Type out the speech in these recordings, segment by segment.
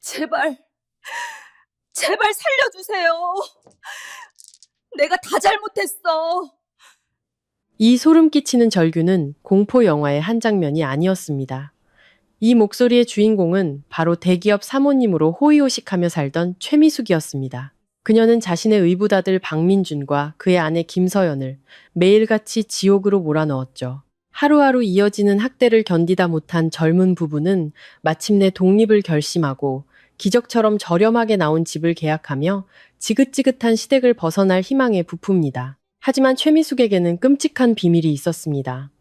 제발, 제발 살려주세요. 내가 다 잘못했어. 이 소름 끼치는 절규는 공포 영화의 한 장면이 아니었습니다. 이 목소리의 주인공은 바로 대기업 사모님으로 호의호식하며 살던 최미숙이었습니다. 그녀는 자신의 의붓아들 박민준과 그의 아내 김서연을 매일같이 지옥으로 몰아넣었죠. 하루하루 이어지는 학대를 견디다 못한 젊은 부부는 마침내 독립을 결심하고 기적처럼 저렴하게 나온 집을 계약하며 지긋지긋한 시댁을 벗어날 희망에 부풉니다. 하지만 최미숙에게는 끔찍한 비밀이 있었습니다.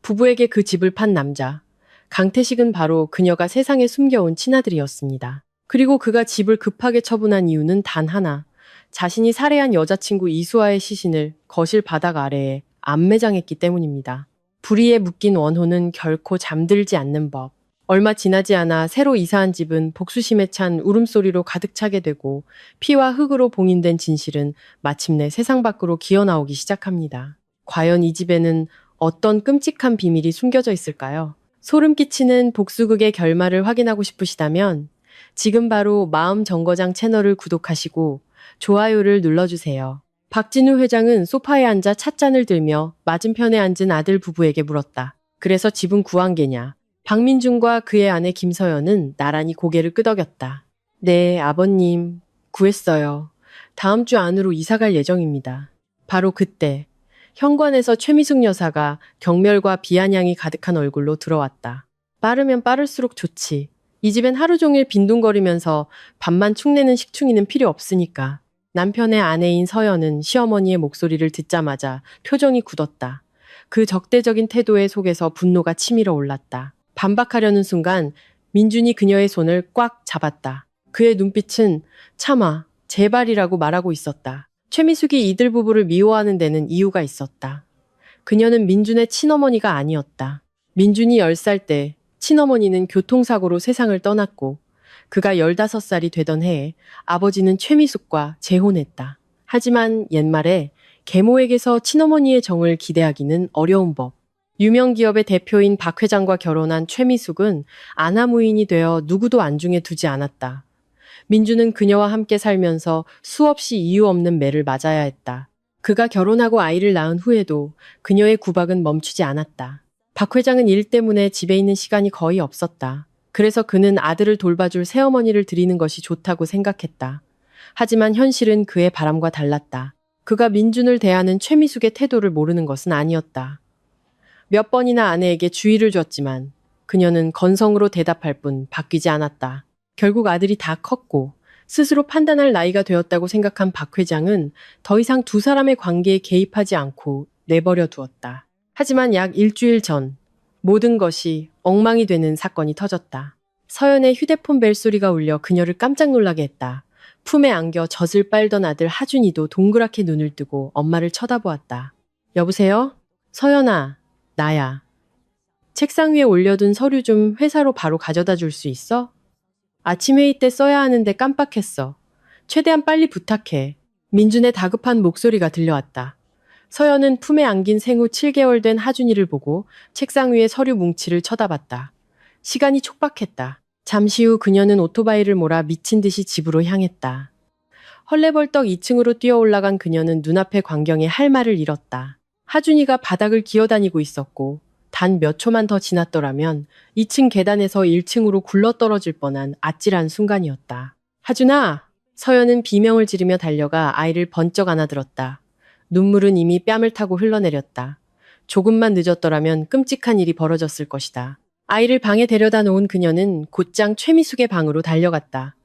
부부에게 그 집을 판 남자, 강태식은 바로 그녀가 세상에 숨겨온 친아들이었습니다. 그리고 그가 집을 급하게 처분한 이유는 단 하나, 자신이 살해한 여자친구 이수아의 시신을 거실 바닥 아래에 안매장했기 때문입니다. 불의에 묶인 원혼은 결코 잠들지 않는 법. 얼마 지나지 않아 새로 이사한 집은 복수심에 찬 울음소리로 가득 차게 되고 피와 흙으로 봉인된 진실은 마침내 세상 밖으로 기어나오기 시작합니다. 과연 이 집에는 어떤 끔찍한 비밀이 숨겨져 있을까요? 소름 끼치는 복수극의 결말을 확인하고 싶으시다면 지금 바로 마음정거장 채널을 구독하시고 좋아요를 눌러주세요. 박진우 회장은 소파에 앉아 찻잔을 들며 맞은편에 앉은 아들 부부에게 물었다. 그래서 집은 구한 게냐? 박민준과 그의 아내 김서연은 나란히 고개를 끄덕였다. 네, 아버님. 구했어요. 다음 주 안으로 이사갈 예정입니다. 바로 그때 현관에서 최미숙 여사가 경멸과 비아냥이 가득한 얼굴로 들어왔다. 빠르면 빠를수록 좋지. 이 집엔 하루 종일 빈둥거리면서 밥만 축내는 식충이는 필요 없으니까. 남편의 아내인 서연은 시어머니의 목소리를 듣자마자 표정이 굳었다. 그 적대적인 태도의 속에서 분노가 치밀어 올랐다. 반박하려는 순간 민준이 그녀의 손을 꽉 잡았다. 그의 눈빛은 참아, 제발이라고 말하고 있었다. 최미숙이 이들 부부를 미워하는 데는 이유가 있었다. 그녀는 민준의 친어머니가 아니었다. 민준이 10살 때 친어머니는 교통사고로 세상을 떠났고 그가 15살이 되던 해에 아버지는 최미숙과 재혼했다. 하지만 옛말에 계모에게서 친어머니의 정을 기대하기는 어려운 법. 유명 기업의 대표인 박 회장과 결혼한 최미숙은 아나무인이 되어 누구도 안중에 두지 않았다. 민주는 그녀와 함께 살면서 수없이 이유 없는 매를 맞아야 했다. 그가 결혼하고 아이를 낳은 후에도 그녀의 구박은 멈추지 않았다. 박 회장은 일 때문에 집에 있는 시간이 거의 없었다. 그래서 그는 아들을 돌봐줄 새어머니를 들이는 것이 좋다고 생각했다. 하지만 현실은 그의 바람과 달랐다. 그가 민준을 대하는 최미숙의 태도를 모르는 것은 아니었다. 몇 번이나 아내에게 주의를 줬지만 그녀는 건성으로 대답할 뿐 바뀌지 않았다. 결국 아들이 다 컸고 스스로 판단할 나이가 되었다고 생각한 박 회장은 더 이상 두 사람의 관계에 개입하지 않고 내버려 두었다. 하지만 약 일주일 전 모든 것이 엉망이 되는 사건이 터졌다. 서연의 휴대폰 벨소리가 울려 그녀를 깜짝 놀라게 했다. 품에 안겨 젖을 빨던 아들 하준이도 동그랗게 눈을 뜨고 엄마를 쳐다보았다. 여보세요? 서연아, 나야. 책상 위에 올려둔 서류 좀 회사로 바로 가져다 줄 수 있어? 아침 회의 때 써야 하는데 깜빡했어. 최대한 빨리 부탁해. 민준의 다급한 목소리가 들려왔다. 서연은 품에 안긴 생후 7개월 된 하준이를 보고 책상 위의 서류 뭉치를 쳐다봤다. 시간이 촉박했다. 잠시 후 그녀는 오토바이를 몰아 미친 듯이 집으로 향했다. 헐레벌떡 2층으로 뛰어 올라간 그녀는 눈앞의 광경에 할 말을 잃었다. 하준이가 바닥을 기어다니고 있었고 단 몇 초만 더 지났더라면 2층 계단에서 1층으로 굴러떨어질 뻔한 아찔한 순간이었다. 하준아! 서연은 비명을 지르며 달려가 아이를 번쩍 안아들었다. 눈물은 이미 뺨을 타고 흘러내렸다. 조금만 늦었더라면 끔찍한 일이 벌어졌을 것이다. 아이를 방에 데려다 놓은 그녀는 곧장 최미숙의 방으로 달려갔다.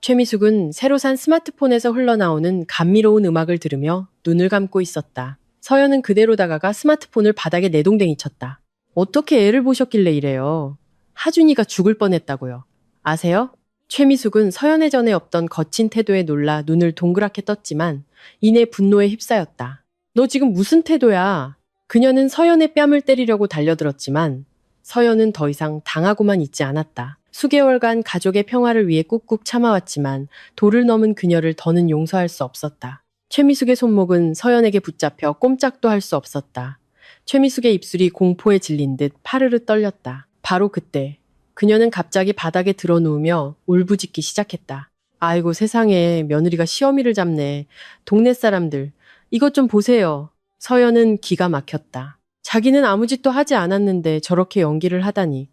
최미숙은 새로 산 스마트폰에서 흘러나오는 감미로운 음악을 들으며 눈을 감고 있었다. 서연은 그대로 다가가 스마트폰을 바닥에 내동댕이 쳤다. 어떻게 애를 보셨길래 이래요? 하준이가 죽을 뻔했다고요. 아세요? 최미숙은 서연의 전에 없던 거친 태도에 놀라 눈을 동그랗게 떴지만 이내 분노에 휩싸였다. 너 지금 무슨 태도야? 그녀는 서연의 뺨을 때리려고 달려들었지만 서연은 더 이상 당하고만 있지 않았다. 수개월간 가족의 평화를 위해 꾹꾹 참아왔지만 도를 넘은 그녀를 더는 용서할 수 없었다. 최미숙의 손목은 서연에게 붙잡혀 꼼짝도 할 수 없었다. 최미숙의 입술이 공포에 질린 듯 파르르 떨렸다. 바로 그때 그녀는 갑자기 바닥에 드러 누우며 울부짖기 시작했다. 아이고 세상에 며느리가 시어미를 잡네. 동네 사람들 이것 좀 보세요. 서연은 기가 막혔다. 자기는 아무 짓도 하지 않았는데 저렇게 연기를 하다니.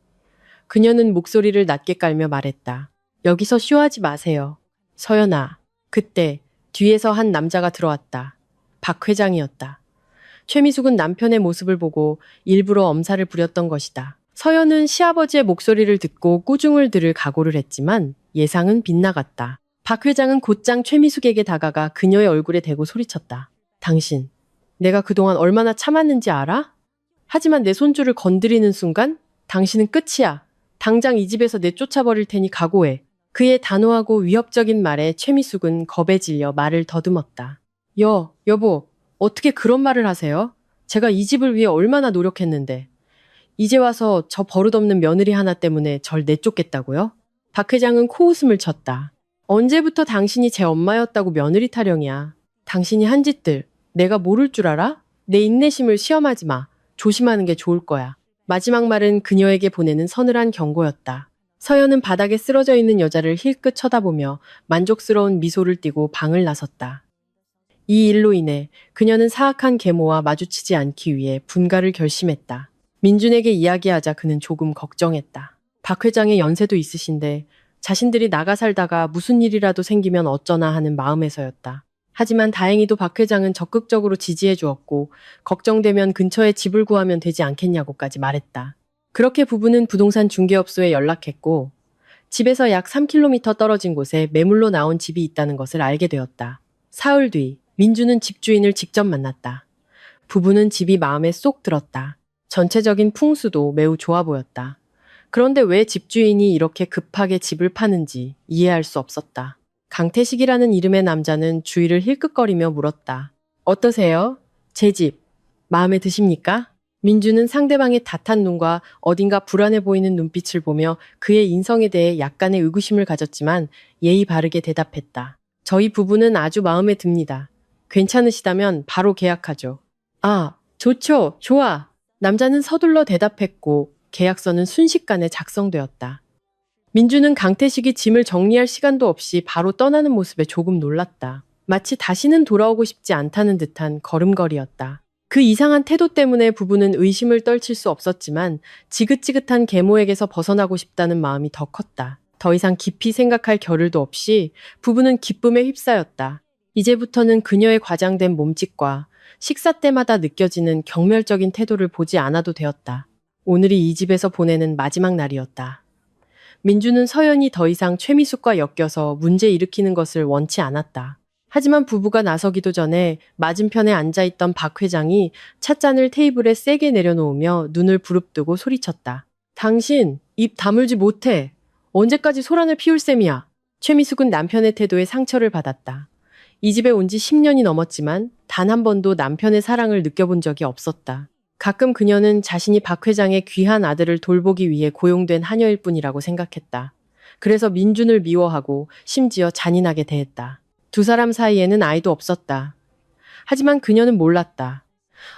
그녀는 목소리를 낮게 깔며 말했다. 여기서 쇼하지 마세요. 서연아. 그때 뒤에서 한 남자가 들어왔다. 박 회장이었다. 최미숙은 남편의 모습을 보고 일부러 엄살을 부렸던 것이다. 서연은 시아버지의 목소리를 듣고 꾸중을 들을 각오를 했지만 예상은 빗나갔다. 박 회장은 곧장 최미숙에게 다가가 그녀의 얼굴에 대고 소리쳤다. 당신, 내가 그동안 얼마나 참았는지 알아? 하지만 내 손주를 건드리는 순간 당신은 끝이야. 당장 이 집에서 내쫓아버릴 테니 각오해. 그의 단호하고 위협적인 말에 최미숙은 겁에 질려 말을 더듬었다. 여보, 어떻게 그런 말을 하세요? 제가 이 집을 위해 얼마나 노력했는데. 이제 와서 저 버릇없는 며느리 하나 때문에 절 내쫓겠다고요? 박 회장은 코웃음을 쳤다. 언제부터 당신이 제 엄마였다고 며느리 타령이야. 당신이 한 짓들 내가 모를 줄 알아? 내 인내심을 시험하지 마. 조심하는 게 좋을 거야. 마지막 말은 그녀에게 보내는 서늘한 경고였다. 서연은 바닥에 쓰러져 있는 여자를 힐끗 쳐다보며 만족스러운 미소를 띠고 방을 나섰다. 이 일로 인해 그녀는 사악한 계모와 마주치지 않기 위해 분가를 결심했다. 민준에게 이야기하자 그는 조금 걱정했다. 박 회장의 연세도 있으신데 자신들이 나가 살다가 무슨 일이라도 생기면 어쩌나 하는 마음에서였다. 하지만 다행히도 박 회장은 적극적으로 지지해 주었고 걱정되면 근처에 집을 구하면 되지 않겠냐고까지 말했다. 그렇게 부부는 부동산 중개업소에 연락했고 집에서 약 3km 떨어진 곳에 매물로 나온 집이 있다는 것을 알게 되었다. 사흘 뒤 민주는 집주인을 직접 만났다. 부부는 집이 마음에 쏙 들었다. 전체적인 풍수도 매우 좋아 보였다. 그런데 왜 집주인이 이렇게 급하게 집을 파는지 이해할 수 없었다. 강태식이라는 이름의 남자는 주위를 힐끗거리며 물었다. 어떠세요? 제 집 마음에 드십니까? 민주는 상대방의 닷한 눈과 어딘가 불안해 보이는 눈빛을 보며 그의 인성에 대해 약간의 의구심을 가졌지만 예의 바르게 대답했다. 저희 부부는 아주 마음에 듭니다. 괜찮으시다면 바로 계약하죠. 아, 좋죠. 좋아. 남자는 서둘러 대답했고 계약서는 순식간에 작성되었다. 민주는 강태식이 짐을 정리할 시간도 없이 바로 떠나는 모습에 조금 놀랐다. 마치 다시는 돌아오고 싶지 않다는 듯한 걸음걸이였다. 그 이상한 태도 때문에 부부는 의심을 떨칠 수 없었지만 지긋지긋한 계모에게서 벗어나고 싶다는 마음이 더 컸다. 더 이상 깊이 생각할 겨를도 없이 부부는 기쁨에 휩싸였다. 이제부터는 그녀의 과장된 몸짓과 식사 때마다 느껴지는 경멸적인 태도를 보지 않아도 되었다. 오늘이 이 집에서 보내는 마지막 날이었다. 민주는 서연이 더 이상 최미숙과 엮여서 문제 일으키는 것을 원치 않았다. 하지만 부부가 나서기도 전에 맞은편에 앉아있던 박 회장이 찻잔을 테이블에 세게 내려놓으며 눈을 부릅뜨고 소리쳤다. 당신 입 다물지 못해. 언제까지 소란을 피울 셈이야. 최미숙은 남편의 태도에 상처를 받았다. 이 집에 온 지 10년이 넘었지만 단 한 번도 남편의 사랑을 느껴본 적이 없었다. 가끔 그녀는 자신이 박 회장의 귀한 아들을 돌보기 위해 고용된 하녀일 뿐이라고 생각했다. 그래서 민준을 미워하고 심지어 잔인하게 대했다. 두 사람 사이에는 아이도 없었다. 하지만 그녀는 몰랐다.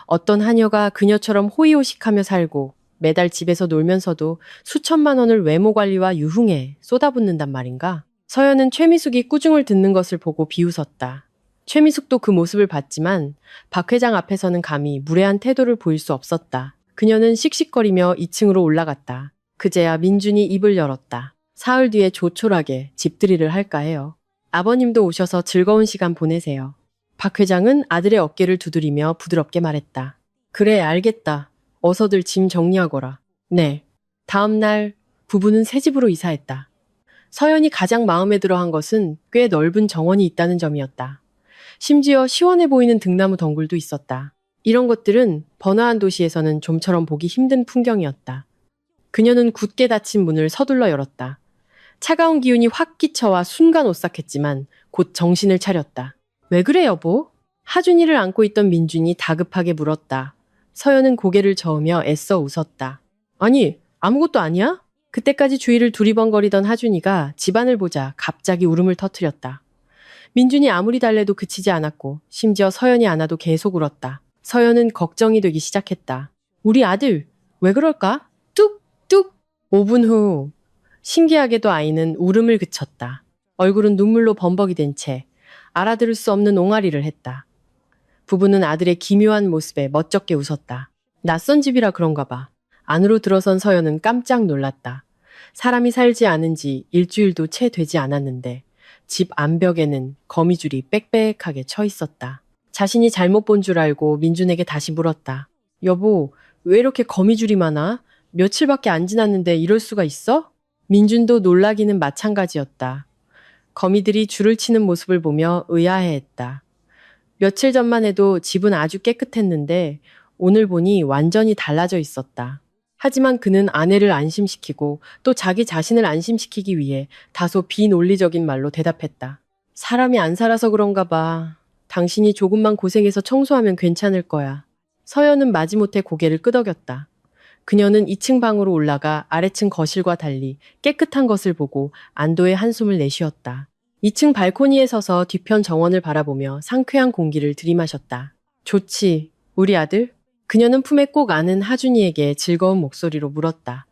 어떤 하녀가 그녀처럼 호의호식하며 살고 매달 집에서 놀면서도 수천만 원을 외모 관리와 유흥에 쏟아붓는단 말인가? 서연은 최미숙이 꾸중을 듣는 것을 보고 비웃었다. 최미숙도 그 모습을 봤지만 박 회장 앞에서는 감히 무례한 태도를 보일 수 없었다. 그녀는 씩씩거리며 2층으로 올라갔다. 그제야 민준이 입을 열었다. 사흘 뒤에 조촐하게 집들이를 할까 해요. 아버님도 오셔서 즐거운 시간 보내세요. 박 회장은 아들의 어깨를 두드리며 부드럽게 말했다. 그래, 알겠다. 어서들 짐 정리하거라. 네. 다음 날 부부는 새 집으로 이사했다. 서연이 가장 마음에 들어한 것은 꽤 넓은 정원이 있다는 점이었다. 심지어 시원해 보이는 등나무 덩굴도 있었다. 이런 것들은 번화한 도시에서는 좀처럼 보기 힘든 풍경이었다. 그녀는 굳게 닫힌 문을 서둘러 열었다. 차가운 기운이 확 끼쳐와 순간 오싹했지만 곧 정신을 차렸다. 왜 그래 여보? 하준이를 안고 있던 민준이 다급하게 물었다. 서연은 고개를 저으며 애써 웃었다. 아니, 아무것도 아니야? 그때까지 주위를 두리번거리던 하준이가 집안을 보자 갑자기 울음을 터뜨렸다. 민준이 아무리 달래도 그치지 않았고 심지어 서연이 안아도 계속 울었다. 서연은 걱정이 되기 시작했다. 우리 아들 왜 그럴까? 뚝뚝. 5분 후 신기하게도 아이는 울음을 그쳤다. 얼굴은 눈물로 범벅이 된 채 알아들을 수 없는 옹알이를 했다. 부부는 아들의 기묘한 모습에 멋쩍게 웃었다. 낯선 집이라 그런가 봐. 안으로 들어선 서연은 깜짝 놀랐다. 사람이 살지 않은 지 일주일도 채 되지 않았는데 집 안벽에는 거미줄이 빽빽하게 쳐 있었다. 자신이 잘못 본 줄 알고 민준에게 다시 물었다. 여보, 왜 이렇게 거미줄이 많아? 며칠밖에 안 지났는데 이럴 수가 있어? 민준도 놀라기는 마찬가지였다. 거미들이 줄을 치는 모습을 보며 의아해했다. 며칠 전만 해도 집은 아주 깨끗했는데 오늘 보니 완전히 달라져 있었다. 하지만 그는 아내를 안심시키고 또 자기 자신을 안심시키기 위해 다소 비논리적인 말로 대답했다. 사람이 안 살아서 그런가 봐. 당신이 조금만 고생해서 청소하면 괜찮을 거야. 서연은 마지못해 고개를 끄덕였다. 그녀는 2층 방으로 올라가 아래층 거실과 달리 깨끗한 것을 보고 안도의 한숨을 내쉬었다. 2층 발코니에 서서 뒤편 정원을 바라보며 상쾌한 공기를 들이마셨다. 좋지, 우리 아들? 그녀는 품에 꼭 안은 하준이에게 즐거운 목소리로 물었다.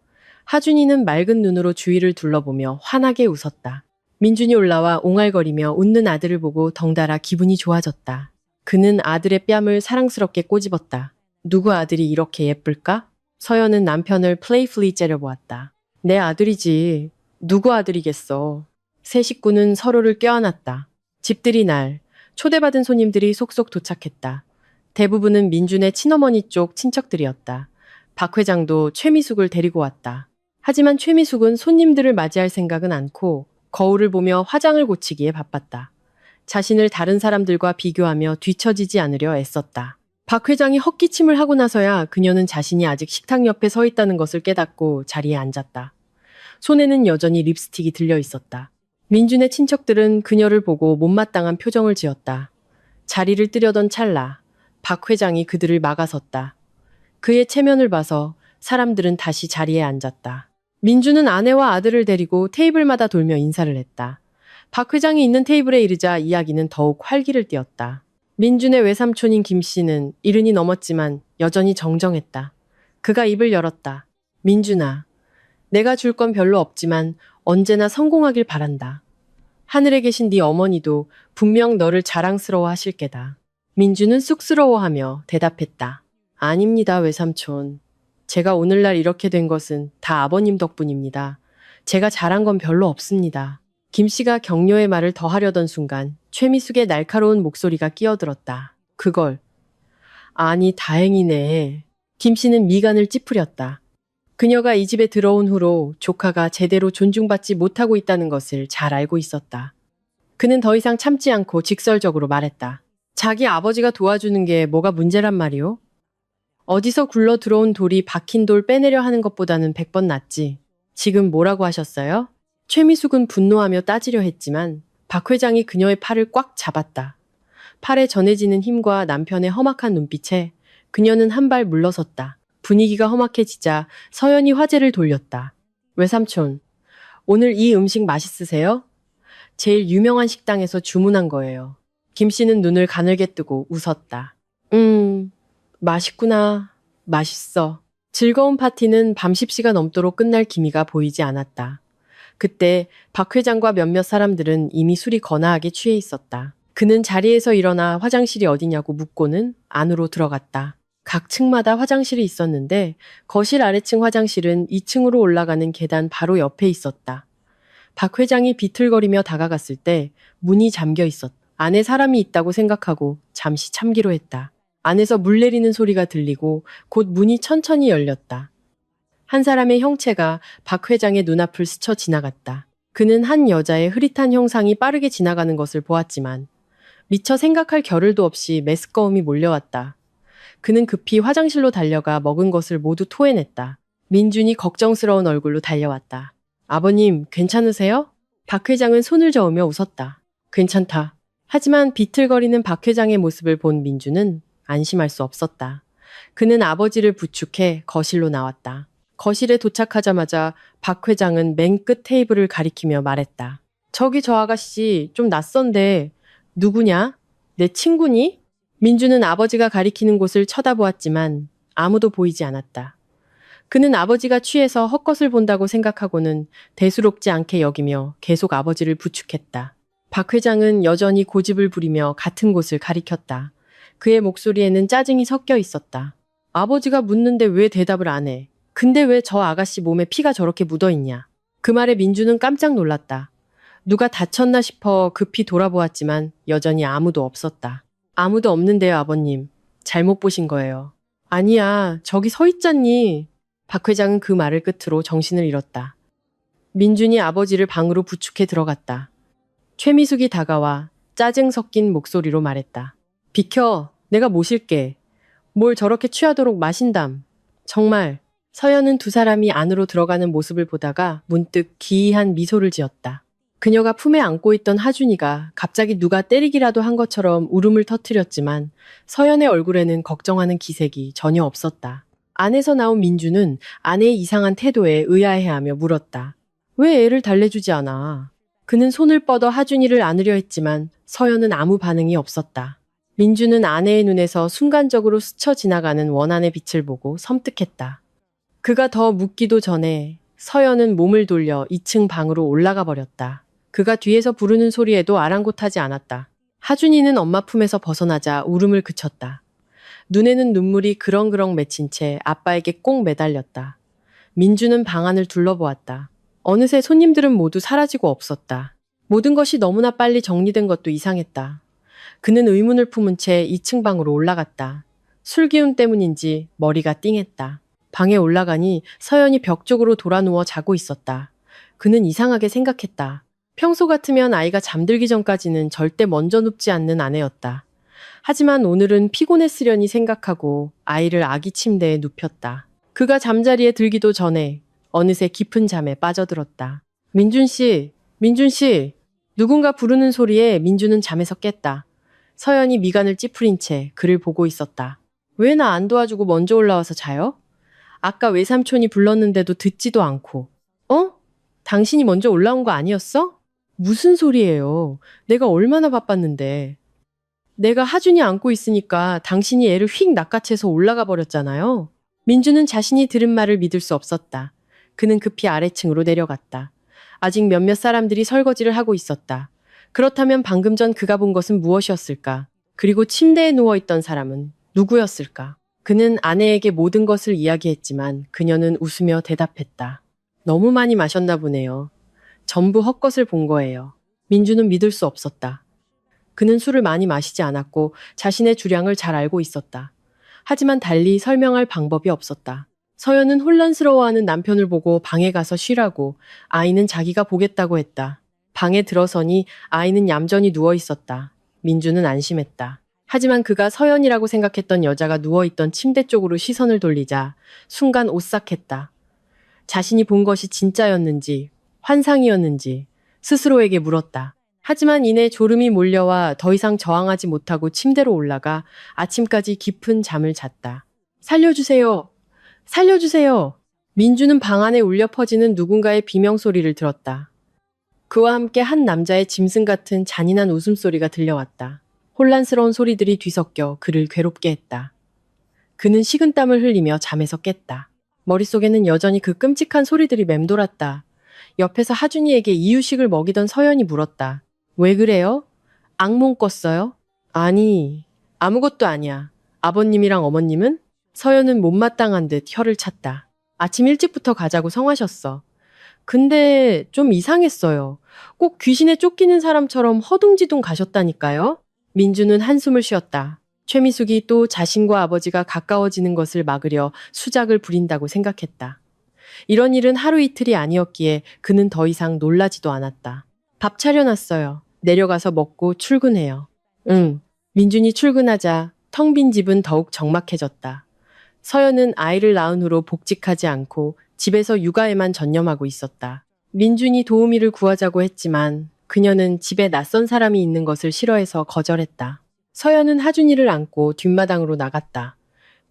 하준이는 맑은 눈으로 주위를 둘러보며 환하게 웃었다. 민준이 올라와 옹알거리며 웃는 아들을 보고 덩달아 기분이 좋아졌다. 그는 아들의 뺨을 사랑스럽게 꼬집었다. 누구 아들이 이렇게 예쁠까? 서연은 남편을 플레이풀리 째려보았다. 내 아들이지. 누구 아들이겠어. 세 식구는 서로를 껴안았다. 집들이 날, 초대받은 손님들이 속속 도착했다. 대부분은 민준의 친어머니 쪽 친척들이었다. 박 회장도 최미숙을 데리고 왔다. 하지만 최미숙은 손님들을 맞이할 생각은 않고 거울을 보며 화장을 고치기에 바빴다. 자신을 다른 사람들과 비교하며 뒤처지지 않으려 애썼다. 박 회장이 헛기침을 하고 나서야 그녀는 자신이 아직 식탁 옆에 서 있다는 것을 깨닫고 자리에 앉았다. 손에는 여전히 립스틱이 들려 있었다. 민준의 친척들은 그녀를 보고 못마땅한 표정을 지었다. 자리를 뜨려던 찰나 박 회장이 그들을 막아섰다. 그의 체면을 봐서 사람들은 다시 자리에 앉았다. 민준은 아내와 아들을 데리고 테이블마다 돌며 인사를 했다. 박 회장이 있는 테이블에 이르자 이야기는 더욱 활기를 띠었다. 민준의 외삼촌인 김 씨는 70이 넘었지만 여전히 정정했다. 그가 입을 열었다. 민준아, 내가 줄 건 별로 없지만 언제나 성공하길 바란다. 하늘에 계신 네 어머니도 분명 너를 자랑스러워 하실 게다. 민준은 쑥스러워하며 대답했다. 아닙니다, 외삼촌. 제가 오늘날 이렇게 된 것은 다 아버님 덕분입니다. 제가 잘한 건 별로 없습니다. 김 씨가 격려의 말을 더하려던 순간 최미숙의 날카로운 목소리가 끼어들었다. 그걸. 아니, 다행이네. 김 씨는 미간을 찌푸렸다. 그녀가 이 집에 들어온 후로 조카가 제대로 존중받지 못하고 있다는 것을 잘 알고 있었다. 그는 더 이상 참지 않고 직설적으로 말했다. 자기 아버지가 도와주는 게 뭐가 문제란 말이오? 어디서 굴러 들어온 돌이 박힌 돌 빼내려 하는 것보다는 100번 낫지. 지금 뭐라고 하셨어요? 최미숙은 분노하며 따지려 했지만 박 회장이 그녀의 팔을 꽉 잡았다. 팔에 전해지는 힘과 남편의 험악한 눈빛에 그녀는 한 발 물러섰다. 분위기가 험악해지자 서연이 화제를 돌렸다. 외삼촌, 오늘 이 음식 맛있으세요? 제일 유명한 식당에서 주문한 거예요. 김 씨는 눈을 가늘게 뜨고 웃었다. 맛있구나. 맛있어. 즐거운 파티는 밤 10시가 넘도록 끝날 기미가 보이지 않았다. 그때 박 회장과 몇몇 사람들은 이미 술이 거나하게 취해 있었다. 그는 자리에서 일어나 화장실이 어디냐고 묻고는 안으로 들어갔다. 각 층마다 화장실이 있었는데 거실 아래층 화장실은 2층으로 올라가는 계단 바로 옆에 있었다. 박 회장이 비틀거리며 다가갔을 때 문이 잠겨 있었다. 안에 사람이 있다고 생각하고 잠시 참기로 했다. 안에서 물 내리는 소리가 들리고 곧 문이 천천히 열렸다. 한 사람의 형체가 박 회장의 눈앞을 스쳐 지나갔다. 그는 한 여자의 흐릿한 형상이 빠르게 지나가는 것을 보았지만 미처 생각할 겨를도 없이 메스꺼움이 몰려왔다. 그는 급히 화장실로 달려가 먹은 것을 모두 토해냈다. 민준이 걱정스러운 얼굴로 달려왔다. 아버님, 괜찮으세요? 박 회장은 손을 저으며 웃었다. 괜찮다. 하지만 비틀거리는 박 회장의 모습을 본 민준은 안심할 수 없었다. 그는 아버지를 부축해 거실로 나왔다. 거실에 도착하자마자 박 회장은 맨 끝 테이블을 가리키며 말했다. 저기 저 아가씨 좀 낯선데 누구냐? 내 친구니? 민준은 아버지가 가리키는 곳을 쳐다보았지만 아무도 보이지 않았다. 그는 아버지가 취해서 헛것을 본다고 생각하고는 대수롭지 않게 여기며 계속 아버지를 부축했다. 박 회장은 여전히 고집을 부리며 같은 곳을 가리켰다. 그의 목소리에는 짜증이 섞여 있었다. 아버지가 묻는데 왜 대답을 안 해? 근데 왜 저 아가씨 몸에 피가 저렇게 묻어 있냐? 그 말에 민주는 깜짝 놀랐다. 누가 다쳤나 싶어 급히 돌아보았지만 여전히 아무도 없었다. 아무도 없는데요, 아버님. 잘못 보신 거예요. 아니야, 저기 서 있잖니. 박 회장은 그 말을 끝으로 정신을 잃었다. 민준이 아버지를 방으로 부축해 들어갔다. 최미숙이 다가와 짜증 섞인 목소리로 말했다. 비켜, 내가 모실게. 뭘 저렇게 취하도록 마신담. 정말. 서연은 두 사람이 안으로 들어가는 모습을 보다가 문득 기이한 미소를 지었다. 그녀가 품에 안고 있던 하준이가 갑자기 누가 때리기라도 한 것처럼 울음을 터뜨렸지만 서연의 얼굴에는 걱정하는 기색이 전혀 없었다. 안에서 나온 민주는 아내의 이상한 태도에 의아해하며 물었다. 왜 애를 달래주지 않아? 그는 손을 뻗어 하준이를 안으려 했지만 서연은 아무 반응이 없었다. 민주는 아내의 눈에서 순간적으로 스쳐 지나가는 원한의 빛을 보고 섬뜩했다. 그가 더 묻기도 전에 서연은 몸을 돌려 2층 방으로 올라가 버렸다. 그가 뒤에서 부르는 소리에도 아랑곳하지 않았다. 하준이는 엄마 품에서 벗어나자 울음을 그쳤다. 눈에는 눈물이 그렁그렁 맺힌 채 아빠에게 꼭 매달렸다. 민주는 방 안을 둘러보았다. 어느새 손님들은 모두 사라지고 없었다. 모든 것이 너무나 빨리 정리된 것도 이상했다. 그는 의문을 품은 채 2층 방으로 올라갔다. 술 기운 때문인지 머리가 띵했다. 방에 올라가니 서연이 벽 쪽으로 돌아 누워 자고 있었다. 그는 이상하게 생각했다. 평소 같으면 아이가 잠들기 전까지는 절대 먼저 눕지 않는 아내였다. 하지만 오늘은 피곤했으려니 생각하고 아이를 아기 침대에 눕혔다. 그가 잠자리에 들기도 전에 어느새 깊은 잠에 빠져들었다. 민준 씨, 민준 씨. 누군가 부르는 소리에 민주는 잠에서 깼다. 서연이 미간을 찌푸린 채 그를 보고 있었다. 왜 나 안 도와주고 먼저 올라와서 자요? 아까 외삼촌이 불렀는데도 듣지도 않고. 어? 당신이 먼저 올라온 거 아니었어? 무슨 소리예요? 내가 얼마나 바빴는데. 내가 하준이 안고 있으니까 당신이 애를 휙 낚아채서 올라가 버렸잖아요. 민주는 자신이 들은 말을 믿을 수 없었다. 그는 급히 아래층으로 내려갔다. 아직 몇몇 사람들이 설거지를 하고 있었다. 그렇다면 방금 전 그가 본 것은 무엇이었을까? 그리고 침대에 누워있던 사람은 누구였을까? 그는 아내에게 모든 것을 이야기했지만 그녀는 웃으며 대답했다. 너무 많이 마셨나 보네요. 전부 헛것을 본 거예요. 민주는 믿을 수 없었다. 그는 술을 많이 마시지 않았고 자신의 주량을 잘 알고 있었다. 하지만 달리 설명할 방법이 없었다. 서연은 혼란스러워하는 남편을 보고 방에 가서 쉬라고, 아이는 자기가 보겠다고 했다. 방에 들어서니 아이는 얌전히 누워 있었다. 민주는 안심했다. 하지만 그가 서연이라고 생각했던 여자가 누워있던 침대 쪽으로 시선을 돌리자 순간 오싹했다. 자신이 본 것이 진짜였는지 환상이었는지 스스로에게 물었다. 하지만 이내 졸음이 몰려와 더 이상 저항하지 못하고 침대로 올라가 아침까지 깊은 잠을 잤다. 살려주세요. 살려주세요. 민주는 방 안에 울려 퍼지는 누군가의 비명소리를 들었다. 그와 함께 한 남자의 짐승 같은 잔인한 웃음소리가 들려왔다. 혼란스러운 소리들이 뒤섞여 그를 괴롭게 했다. 그는 식은땀을 흘리며 잠에서 깼다. 머릿속에는 여전히 그 끔찍한 소리들이 맴돌았다. 옆에서 하준이에게 이유식을 먹이던 서연이 물었다. 왜 그래요? 악몽 꿨어요? 아니, 아무것도 아니야. 아버님이랑 어머님은? 서연은 못마땅한 듯 혀를 찼다. 아침 일찍부터 가자고 성하셨어. 근데 좀 이상했어요. 꼭 귀신에 쫓기는 사람처럼 허둥지둥 가셨다니까요? 민주는 한숨을 쉬었다. 최미숙이 또 자신과 아버지가 가까워지는 것을 막으려 수작을 부린다고 생각했다. 이런 일은 하루 이틀이 아니었기에 그는 더 이상 놀라지도 않았다. 밥 차려놨어요. 내려가서 먹고 출근해요. 응. 민준이 출근하자 텅 빈 집은 더욱 적막해졌다. 서연은 아이를 낳은 후로 복직하지 않고 집에서 육아에만 전념하고 있었다. 민준이 도우미를 구하자고 했지만 그녀는 집에 낯선 사람이 있는 것을 싫어해서 거절했다. 서연은 하준이를 안고 뒷마당으로 나갔다.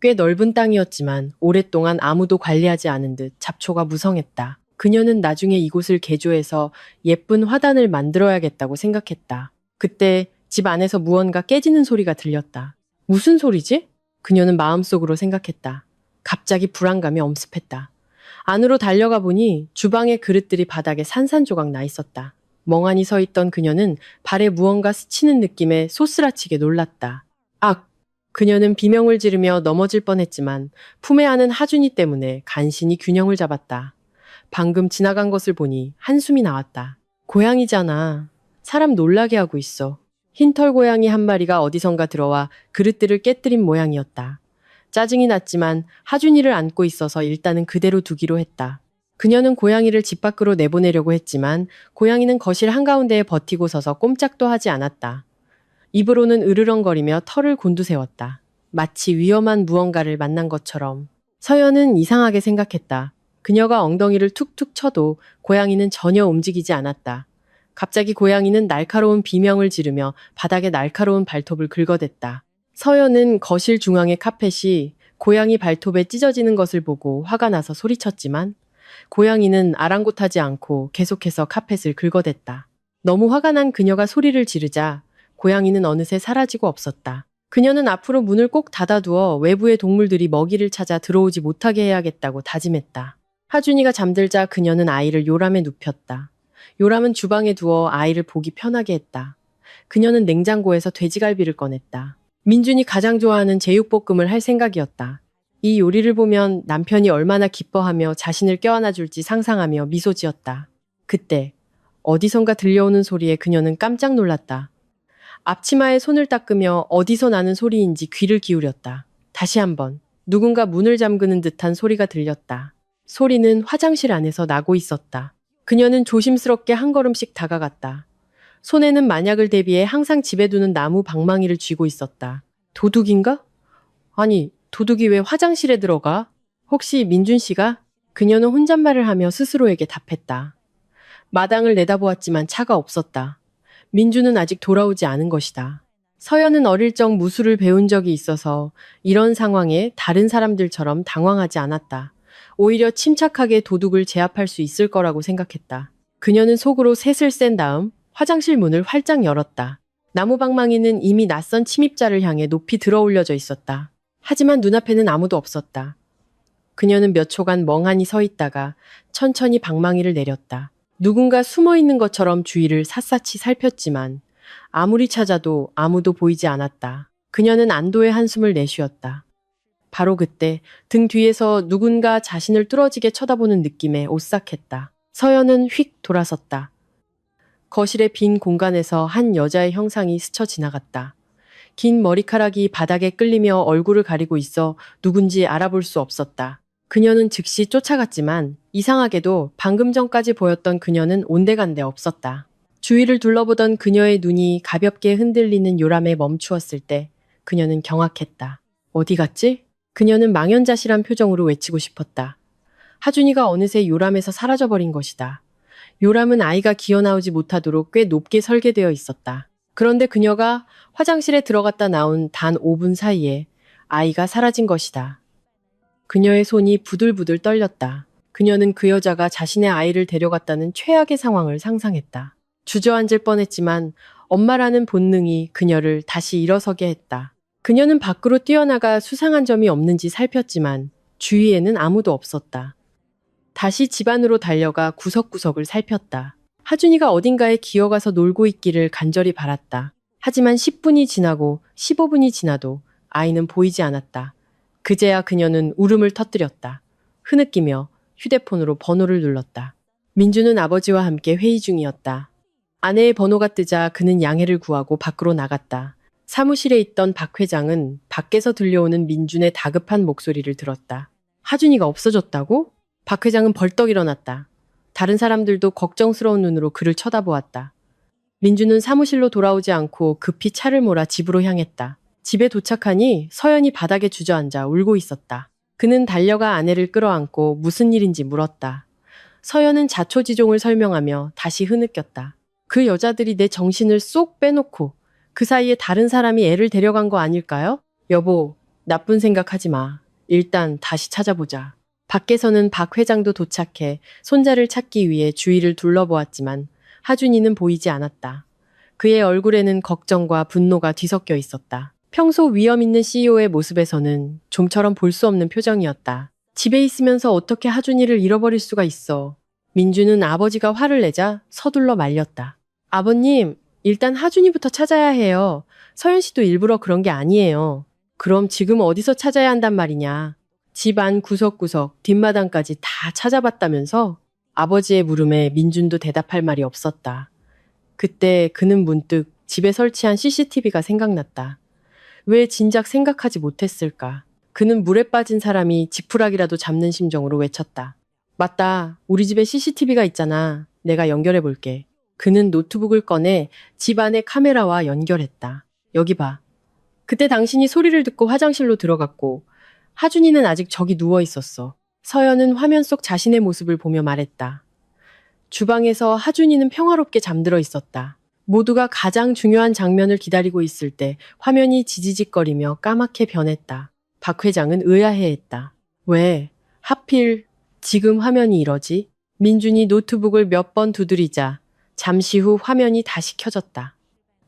꽤 넓은 땅이었지만 오랫동안 아무도 관리하지 않은 듯 잡초가 무성했다. 그녀는 나중에 이곳을 개조해서 예쁜 화단을 만들어야겠다고 생각했다. 그때 집 안에서 무언가 깨지는 소리가 들렸다. 무슨 소리지? 그녀는 마음속으로 생각했다. 갑자기 불안감이 엄습했다. 안으로 달려가 보니 주방의 그릇들이 바닥에 산산조각 나 있었다. 멍하니 서 있던 그녀는 발에 무언가 스치는 느낌에 소스라치게 놀랐다. 악! 그녀는 비명을 지르며 넘어질 뻔했지만 품에 안은 하준이 때문에 간신히 균형을 잡았다. 방금 지나간 것을 보니 한숨이 나왔다. 고양이잖아. 사람 놀라게 하고 있어. 흰털 고양이 한 마리가 어디선가 들어와 그릇들을 깨뜨린 모양이었다. 짜증이 났지만 하준이를 안고 있어서 일단은 그대로 두기로 했다. 그녀는 고양이를 집 밖으로 내보내려고 했지만 고양이는 거실 한가운데에 버티고 서서 꼼짝도 하지 않았다. 입으로는 으르렁거리며 털을 곤두세웠다. 마치 위험한 무언가를 만난 것처럼. 서연은 이상하게 생각했다. 그녀가 엉덩이를 툭툭 쳐도 고양이는 전혀 움직이지 않았다. 갑자기 고양이는 날카로운 비명을 지르며 바닥에 날카로운 발톱을 긁어댔다. 서연은 거실 중앙의 카펫이 고양이 발톱에 찢어지는 것을 보고 화가 나서 소리쳤지만 고양이는 아랑곳하지 않고 계속해서 카펫을 긁어댔다. 너무 화가 난 그녀가 소리를 지르자 고양이는 어느새 사라지고 없었다. 그녀는 앞으로 문을 꼭 닫아두어 외부의 동물들이 먹이를 찾아 들어오지 못하게 해야겠다고 다짐했다. 하준이가 잠들자 그녀는 아이를 요람에 눕혔다. 요람은 주방에 두어 아이를 보기 편하게 했다. 그녀는 냉장고에서 돼지갈비를 꺼냈다. 민준이 가장 좋아하는 제육볶음을 할 생각이었다. 이 요리를 보면 남편이 얼마나 기뻐하며 자신을 껴안아줄지 상상하며 미소 지었다. 그때 어디선가 들려오는 소리에 그녀는 깜짝 놀랐다. 앞치마에 손을 닦으며 어디서 나는 소리인지 귀를 기울였다. 다시 한번 누군가 문을 잠그는 듯한 소리가 들렸다. 소리는 화장실 안에서 나고 있었다. 그녀는 조심스럽게 한 걸음씩 다가갔다. 손에는 만약을 대비해 항상 집에 두는 나무 방망이를 쥐고 있었다. 도둑인가? 아니, 도둑이 왜 화장실에 들어가? 혹시 민준 씨가? 그녀는 혼잣말을 하며 스스로에게 답했다. 마당을 내다보았지만 차가 없었다. 민준은 아직 돌아오지 않은 것이다. 서연은 어릴 적 무술을 배운 적이 있어서 이런 상황에 다른 사람들처럼 당황하지 않았다. 오히려 침착하게 도둑을 제압할 수 있을 거라고 생각했다. 그녀는 속으로 셋을 센 다음 화장실 문을 활짝 열었다. 나무 방망이는 이미 낯선 침입자를 향해 높이 들어올려져 있었다. 하지만 눈앞에는 아무도 없었다. 그녀는 몇 초간 멍하니 서 있다가 천천히 방망이를 내렸다. 누군가 숨어 있는 것처럼 주위를 샅샅이 살폈지만 아무리 찾아도 아무도 보이지 않았다. 그녀는 안도의 한숨을 내쉬었다. 바로 그때 등 뒤에서 누군가 자신을 뚫어지게 쳐다보는 느낌에 오싹했다. 서연은 휙 돌아섰다. 거실의 빈 공간에서 한 여자의 형상이 스쳐 지나갔다. 긴 머리카락이 바닥에 끌리며 얼굴을 가리고 있어 누군지 알아볼 수 없었다. 그녀는 즉시 쫓아갔지만 이상하게도 방금 전까지 보였던 그녀는 온데간데 없었다. 주위를 둘러보던 그녀의 눈이 가볍게 흔들리는 요람에 멈추었을 때 그녀는 경악했다. 어디 갔지? 그녀는 망연자실한 표정으로 외치고 싶었다. 하준이가 어느새 요람에서 사라져버린 것이다. 요람은 아이가 기어나오지 못하도록 꽤 높게 설계되어 있었다. 그런데 그녀가 화장실에 들어갔다 나온 단 5분 사이에 아이가 사라진 것이다. 그녀의 손이 부들부들 떨렸다. 그녀는 그 여자가 자신의 아이를 데려갔다는 최악의 상황을 상상했다. 주저앉을 뻔했지만 엄마라는 본능이 그녀를 다시 일어서게 했다. 그녀는 밖으로 뛰어나가 수상한 점이 없는지 살폈지만 주위에는 아무도 없었다. 다시 집 안으로 달려가 구석구석을 살폈다. 하준이가 어딘가에 기어가서 놀고 있기를 간절히 바랐다. 하지만 10분이 지나고 15분이 지나도 아이는 보이지 않았다. 그제야 그녀는 울음을 터뜨렸다. 흐느끼며 휴대폰으로 번호를 눌렀다. 민주는 아버지와 함께 회의 중이었다. 아내의 번호가 뜨자 그는 양해를 구하고 밖으로 나갔다. 사무실에 있던 박 회장은 밖에서 들려오는 민준의 다급한 목소리를 들었다. 하준이가 없어졌다고? 박 회장은 벌떡 일어났다. 다른 사람들도 걱정스러운 눈으로 그를 쳐다보았다. 민준은 사무실로 돌아오지 않고 급히 차를 몰아 집으로 향했다. 집에 도착하니 서연이 바닥에 주저앉아 울고 있었다. 그는 달려가 아내를 끌어안고 무슨 일인지 물었다. 서연은 자초지종을 설명하며 다시 흐느꼈다. 그 여자들이 내 정신을 쏙 빼놓고 그 사이에 다른 사람이 애를 데려간 거 아닐까요? 여보, 나쁜 생각하지 마. 일단 다시 찾아보자. 밖에서는 박 회장도 도착해 손자를 찾기 위해 주위를 둘러보았지만 하준이는 보이지 않았다. 그의 얼굴에는 걱정과 분노가 뒤섞여 있었다. 평소 위험 있는 CEO의 모습에서는 좀처럼 볼 수 없는 표정이었다. 집에 있으면서 어떻게 하준이를 잃어버릴 수가 있어. 민주는 아버지가 화를 내자 서둘러 말렸다. 아버님, 일단 하준이부터 찾아야 해요. 서연 씨도 일부러 그런 게 아니에요. 그럼 지금 어디서 찾아야 한단 말이냐. 집 안 구석구석, 뒷마당까지 다 찾아봤다면서? 아버지의 물음에 민준도 대답할 말이 없었다. 그때 그는 문득 집에 설치한 CCTV가 생각났다. 왜 진작 생각하지 못했을까? 그는 물에 빠진 사람이 지푸라기라도 잡는 심정으로 외쳤다. 맞다. 우리 집에 CCTV가 있잖아. 내가 연결해 볼게. 그는 노트북을 꺼내 집 안의 카메라와 연결했다. 여기 봐. 그때 당신이 소리를 듣고 화장실로 들어갔고 하준이는 아직 저기 누워 있었어. 서연은 화면 속 자신의 모습을 보며 말했다. 주방에서 하준이는 평화롭게 잠들어 있었다. 모두가 가장 중요한 장면을 기다리고 있을 때 화면이 지지직거리며 까맣게 변했다. 박 회장은 의아해했다. 왜? 하필 지금 화면이 이러지? 민준이 노트북을 몇 번 두드리자 잠시 후 화면이 다시 켜졌다.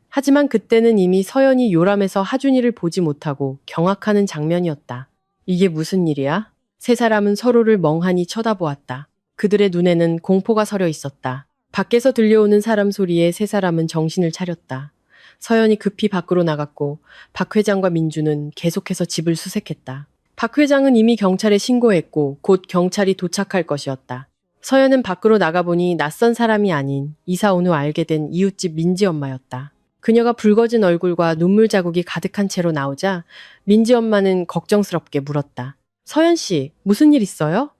하지만 그때는 이미 서연이 요람해서 하준이를 보지 못하고 경악하는 장면이었다. 이게 무슨 일이야? 세 사람은 서로를 멍하니 쳐다보았다. 그들의 눈에는 공포가 서려 있었다. 밖에서 들려오는 사람 소리에 세 사람은 정신을 차렸다. 서연이 급히 밖으로 나갔고 박 회장과 민주는 계속해서 집을 수색했다. 박 회장은 이미 경찰에 신고했고 곧 경찰이 도착할 것이었다. 서연은 밖으로 나가보니 낯선 사람이 아닌 이사 온 후 알게 된 이웃집 민지 엄마였다. 그녀가 붉어진 얼굴과 눈물 자국이 가득한 채로 나오자 민지 엄마는 걱정스럽게 물었다. 서연 씨, 무슨 일 있어요?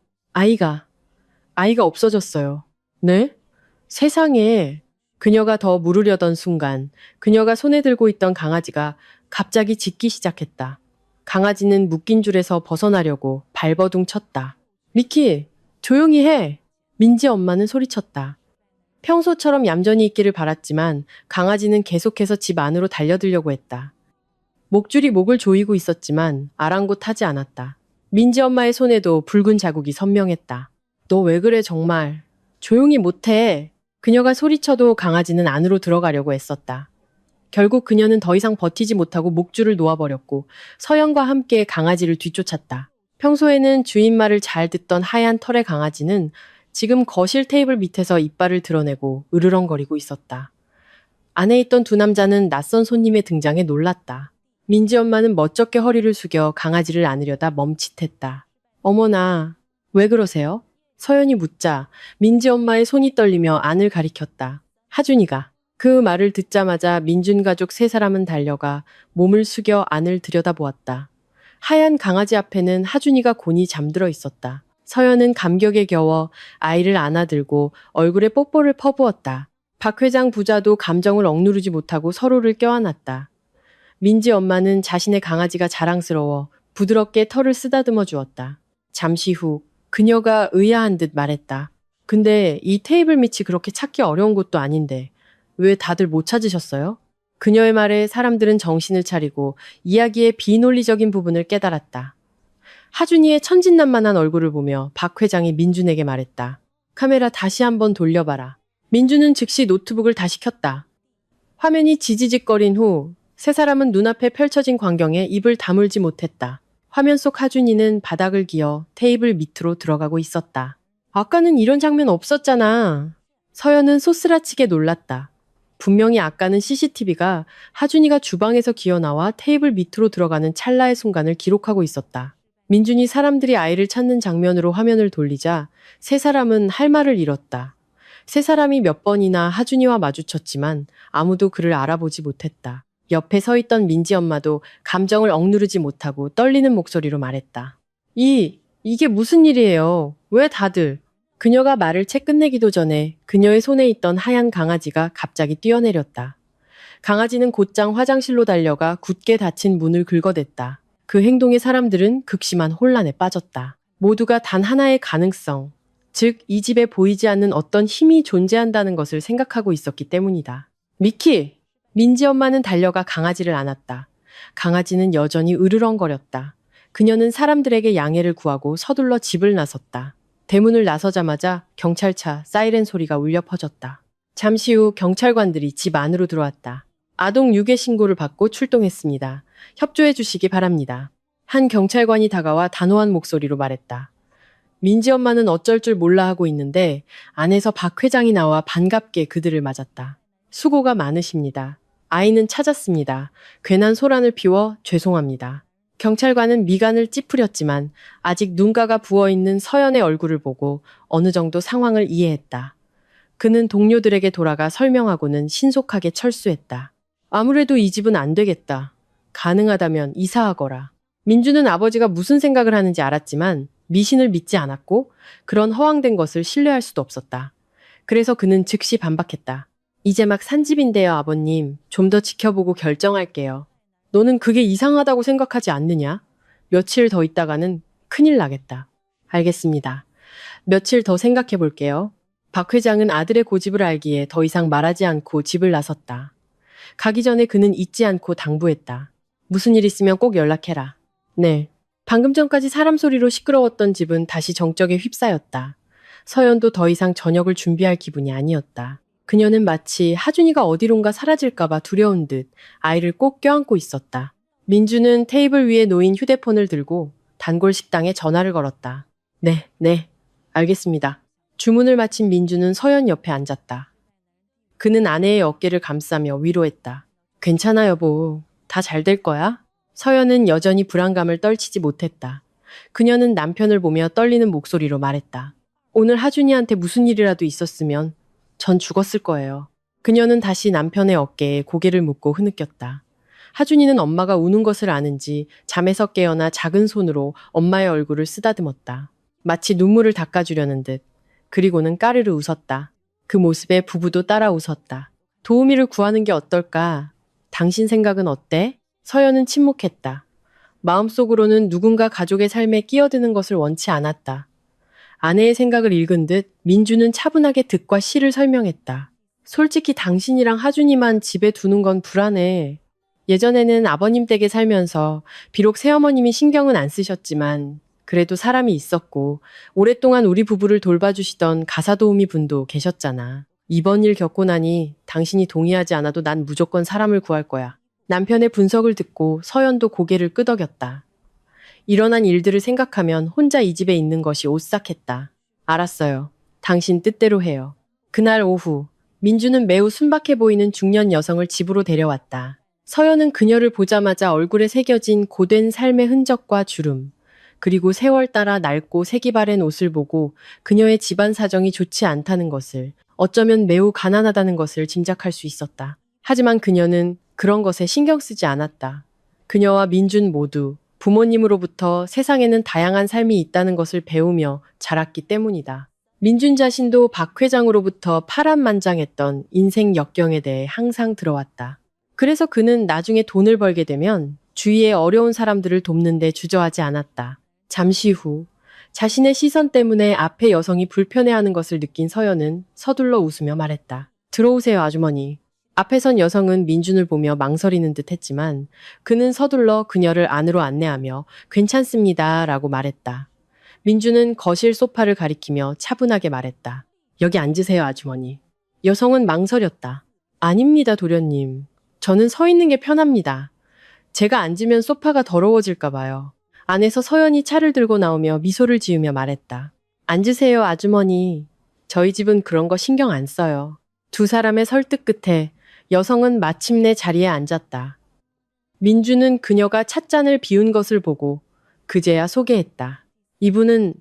아이가 없어졌어요. 네? 세상에. 그녀가 더 물으려던 순간 그녀가 손에 들고 있던 강아지가 갑자기 짖기 시작했다. 강아지는 묶인 줄에서 벗어나려고 발버둥 쳤다. 미키, 조용히 해. 민지 엄마는 소리쳤다. 평소처럼 얌전히 있기를 바랐지만 강아지는 계속해서 집 안으로 달려들려고 했다. 목줄이 목을 조이고 있었지만 아랑곳하지 않았다. 민지 엄마의 손에도 붉은 자국이 선명했다. 너 왜 그래 정말. 조용히 못해. 그녀가 소리쳐도 강아지는 안으로 들어가려고 애썼다. 결국 그녀는 더 이상 버티지 못하고 목줄을 놓아버렸고 서연과 함께 강아지를 뒤쫓았다. 평소에는 주인 말을 잘 듣던 하얀 털의 강아지는 지금 거실 테이블 밑에서 이빨을 드러내고 으르렁거리고 있었다. 안에 있던 두 남자는 낯선 손님의 등장에 놀랐다. 민지 엄마는 멋쩍게 허리를 숙여 강아지를 안으려다 멈칫했다. 어머나, 왜 그러세요? 서연이 묻자 민지 엄마의 손이 떨리며 안을 가리켰다. 하준이가. 그 말을 듣자마자 민준 가족 세 사람은 달려가 몸을 숙여 안을 들여다보았다. 하얀 강아지 앞에는 하준이가 곤히 잠들어 있었다. 서연은 감격에 겨워 아이를 안아들고 얼굴에 뽀뽀를 퍼부었다. 박 회장 부자도 감정을 억누르지 못하고 서로를 껴안았다. 민지 엄마는 자신의 강아지가 자랑스러워 부드럽게 털을 쓰다듬어 주었다. 잠시 후 그녀가 의아한 듯 말했다. 근데 이 테이블 밑이 그렇게 찾기 어려운 곳도 아닌데 왜 다들 못 찾으셨어요? 그녀의 말에 사람들은 정신을 차리고 이야기의 비논리적인 부분을 깨달았다. 하준이의 천진난만한 얼굴을 보며 박 회장이 민준에게 말했다. 카메라 다시 한번 돌려봐라. 민준은 즉시 노트북을 다시 켰다. 화면이 지지직거린 후 세 사람은 눈앞에 펼쳐진 광경에 입을 다물지 못했다. 화면 속 하준이는 바닥을 기어 테이블 밑으로 들어가고 있었다. 아까는 이런 장면 없었잖아. 서연은 소스라치게 놀랐다. 분명히 아까는 CCTV가 하준이가 주방에서 기어나와 테이블 밑으로 들어가는 찰나의 순간을 기록하고 있었다. 민준이 사람들이 아이를 찾는 장면으로 화면을 돌리자 세 사람은 할 말을 잃었다. 세 사람이 몇 번이나 하준이와 마주쳤지만 아무도 그를 알아보지 못했다. 옆에 서 있던 민지 엄마도 감정을 억누르지 못하고 떨리는 목소리로 말했다. 이게 무슨 일이에요? 왜 다들? 그녀가 말을 채 끝내기도 전에 그녀의 손에 있던 하얀 강아지가 갑자기 뛰어내렸다. 강아지는 곧장 화장실로 달려가 굳게 닫힌 문을 긁어댔다. 그 행동에 사람들은 극심한 혼란에 빠졌다. 모두가 단 하나의 가능성, 즉 이 집에 보이지 않는 어떤 힘이 존재한다는 것을 생각하고 있었기 때문이다. 미키! 민지 엄마는 달려가 강아지를 안았다. 강아지는 여전히 으르렁거렸다. 그녀는 사람들에게 양해를 구하고 서둘러 집을 나섰다. 대문을 나서자마자 경찰차 사이렌 소리가 울려 퍼졌다. 잠시 후 경찰관들이 집 안으로 들어왔다. 아동 유괴 신고를 받고 출동했습니다. 협조해 주시기 바랍니다. 한 경찰관이 다가와 단호한 목소리로 말했다. 민지 엄마는 어쩔 줄 몰라 하고 있는데 안에서 박 회장이 나와 반갑게 그들을 맞았다. 수고가 많으십니다. 아이는 찾았습니다. 괜한 소란을 피워 죄송합니다. 경찰관은 미간을 찌푸렸지만 아직 눈가가 부어있는 서연의 얼굴을 보고 어느 정도 상황을 이해했다. 그는 동료들에게 돌아가 설명하고는 신속하게 철수했다. 아무래도 이 집은 안 되겠다. 가능하다면 이사하거라. 민주는 아버지가 무슨 생각을 하는지 알았지만 미신을 믿지 않았고 그런 허황된 것을 신뢰할 수도 없었다. 그래서 그는 즉시 반박했다. 이제 막 산 집인데요, 아버님. 좀 더 지켜보고 결정할게요. 너는 그게 이상하다고 생각하지 않느냐? 며칠 더 있다가는 큰일 나겠다. 알겠습니다. 며칠 더 생각해 볼게요. 박 회장은 아들의 고집을 알기에 더 이상 말하지 않고 집을 나섰다. 가기 전에 그는 잊지 않고 당부했다. 무슨 일 있으면 꼭 연락해라. 네. 방금 전까지 사람 소리로 시끄러웠던 집은 다시 정적에 휩싸였다. 서연도 더 이상 저녁을 준비할 기분이 아니었다. 그녀는 마치 하준이가 어디론가 사라질까봐 두려운 듯 아이를 꼭 껴안고 있었다. 민주는 테이블 위에 놓인 휴대폰을 들고 단골 식당에 전화를 걸었다. 네, 알겠습니다. 주문을 마친 민주는 서연 옆에 앉았다. 그는 아내의 어깨를 감싸며 위로했다. 괜찮아, 여보. 다 잘 될 거야? 서연은 여전히 불안감을 떨치지 못했다. 그녀는 남편을 보며 떨리는 목소리로 말했다. 오늘 하준이한테 무슨 일이라도 있었으면 전 죽었을 거예요. 그녀는 다시 남편의 어깨에 고개를 묻고 흐느꼈다. 하준이는 엄마가 우는 것을 아는지 잠에서 깨어나 작은 손으로 엄마의 얼굴을 쓰다듬었다. 마치 눈물을 닦아주려는 듯. 그리고는 까르르 웃었다. 그 모습에 부부도 따라 웃었다. 도우미를 구하는 게 어떨까? 당신 생각은 어때? 서연은 침묵했다. 마음속으로는 누군가 가족의 삶에 끼어드는 것을 원치 않았다. 아내의 생각을 읽은 듯 민주는 차분하게 득과 실을 설명했다. 솔직히 당신이랑 하준이만 집에 두는 건 불안해. 예전에는 아버님 댁에 살면서 비록 새어머님이 신경은 안 쓰셨지만 그래도 사람이 있었고 오랫동안 우리 부부를 돌봐주시던 가사도우미 분도 계셨잖아. 이번 일 겪고 나니 당신이 동의하지 않아도 난 무조건 사람을 구할 거야. 남편의 분석을 듣고 서연도 고개를 끄덕였다. 일어난 일들을 생각하면 혼자 이 집에 있는 것이 오싹했다. 알았어요. 당신 뜻대로 해요. 그날 오후 민주는 매우 순박해 보이는 중년 여성을 집으로 데려왔다. 서연은 그녀를 보자마자 얼굴에 새겨진 고된 삶의 흔적과 주름, 그리고 세월 따라 낡고 색이 바랜 옷을 보고 그녀의 집안 사정이 좋지 않다는 것을, 어쩌면 매우 가난하다는 것을 짐작할 수 있었다. 하지만 그녀는 그런 것에 신경 쓰지 않았다. 그녀와 민준 모두 부모님으로부터 세상에는 다양한 삶이 있다는 것을 배우며 자랐기 때문이다. 민준 자신도 박 회장으로부터 파란만장했던 인생 역경에 대해 항상 들어왔다. 그래서 그는 나중에 돈을 벌게 되면 주위의 어려운 사람들을 돕는 데 주저하지 않았다. 잠시 후 자신의 시선 때문에 앞에 여성이 불편해하는 것을 느낀 서연은 서둘러 웃으며 말했다. 들어오세요, 아주머니. 앞에 선 여성은 민준을 보며 망설이는 듯 했지만 그는 서둘러 그녀를 안으로 안내하며 괜찮습니다 라고 말했다. 민준은 거실 소파를 가리키며 차분하게 말했다. 여기 앉으세요, 아주머니. 여성은 망설였다. 아닙니다, 도련님. 저는 서 있는 게 편합니다. 제가 앉으면 소파가 더러워질까 봐요. 안에서 서연이 차를 들고 나오며 미소를 지으며 말했다. 앉으세요, 아주머니. 저희 집은 그런 거 신경 안 써요. 두 사람의 설득 끝에 여성은 마침내 자리에 앉았다. 민주는 그녀가 찻잔을 비운 것을 보고 그제야 소개했다. 이분은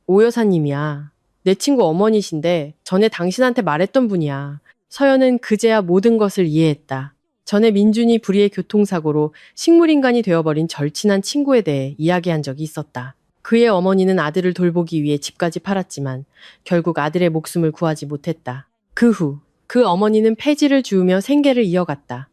오 여사님이야. 내 친구 어머니신데 전에 당신한테 말했던 분이야. 서연은 그제야 모든 것을 이해했다. 전에 민준이 불의의 교통사고로 식물인간이 되어버린 절친한 친구에 대해 이야기한 적이 있었다. 그의 어머니는 아들을 돌보기 위해 집까지 팔았지만 결국 아들의 목숨을 구하지 못했다. 그 후 그 어머니는 폐지를 주우며 생계를 이어갔다.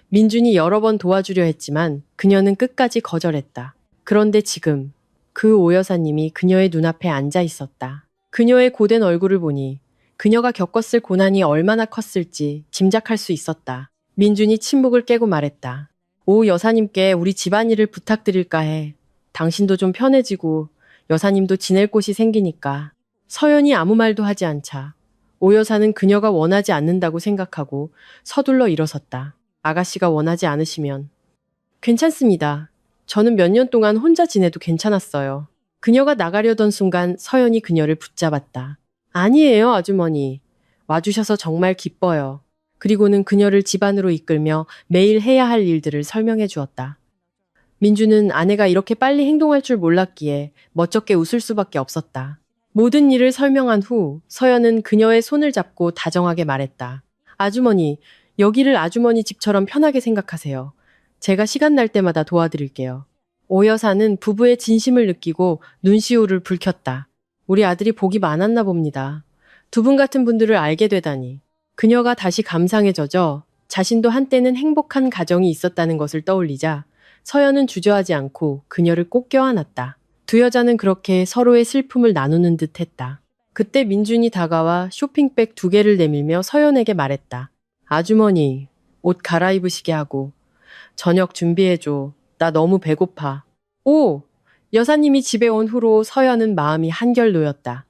민준이 여러 번 도와주려 했지만 그녀는 끝까지 거절했다. 그런데 지금 그 오 여사님이 그녀의 눈앞에 앉아 있었다. 그녀의 고된 얼굴을 보니 그녀가 겪었을 고난이 얼마나 컸을지 짐작할 수 있었다. 민준이 침묵을 깨고 말했다. 오 여사님께 우리 집안일을 부탁드릴까 해. 당신도 좀 편해지고 여사님도 지낼 곳이 생기니까. 서연이 아무 말도 하지 않자 오 여사는 그녀가 원하지 않는다고 생각하고 서둘러 일어섰다. 아가씨가 원하지 않으시면. 괜찮습니다. 저는 몇 년 동안 혼자 지내도 괜찮았어요. 그녀가 나가려던 순간 서연이 그녀를 붙잡았다. 아니에요, 아주머니. 와주셔서 정말 기뻐요. 그리고는 그녀를 집 안으로 이끌며 매일 해야 할 일들을 설명해 주었다. 민주는 아내가 이렇게 빨리 행동할 줄 몰랐기에 멋쩍게 웃을 수밖에 없었다. 모든 일을 설명한 후 서연은 그녀의 손을 잡고 다정하게 말했다. 아주머니, 여기를 아주머니 집처럼 편하게 생각하세요. 제가 시간 날 때마다 도와드릴게요. 오 여사는 부부의 진심을 느끼고 눈시울을 붉혔다. 우리 아들이 복이 많았나 봅니다. 두 분 같은 분들을 알게 되다니. 그녀가 다시 감상에 젖어 자신도 한때는 행복한 가정이 있었다는 것을 떠올리자 서연은 주저하지 않고 그녀를 꼭 껴안았다. 두 여자는 그렇게 서로의 슬픔을 나누는 듯 했다. 그때 민준이 다가와 쇼핑백 2개를 내밀며 서연에게 말했다. 아주머니, 옷 갈아입으시게 하고 저녁 준비해줘. 나 너무 배고파. 오! 여사님이 집에 온 후로 서연은 마음이 한결 놓였다.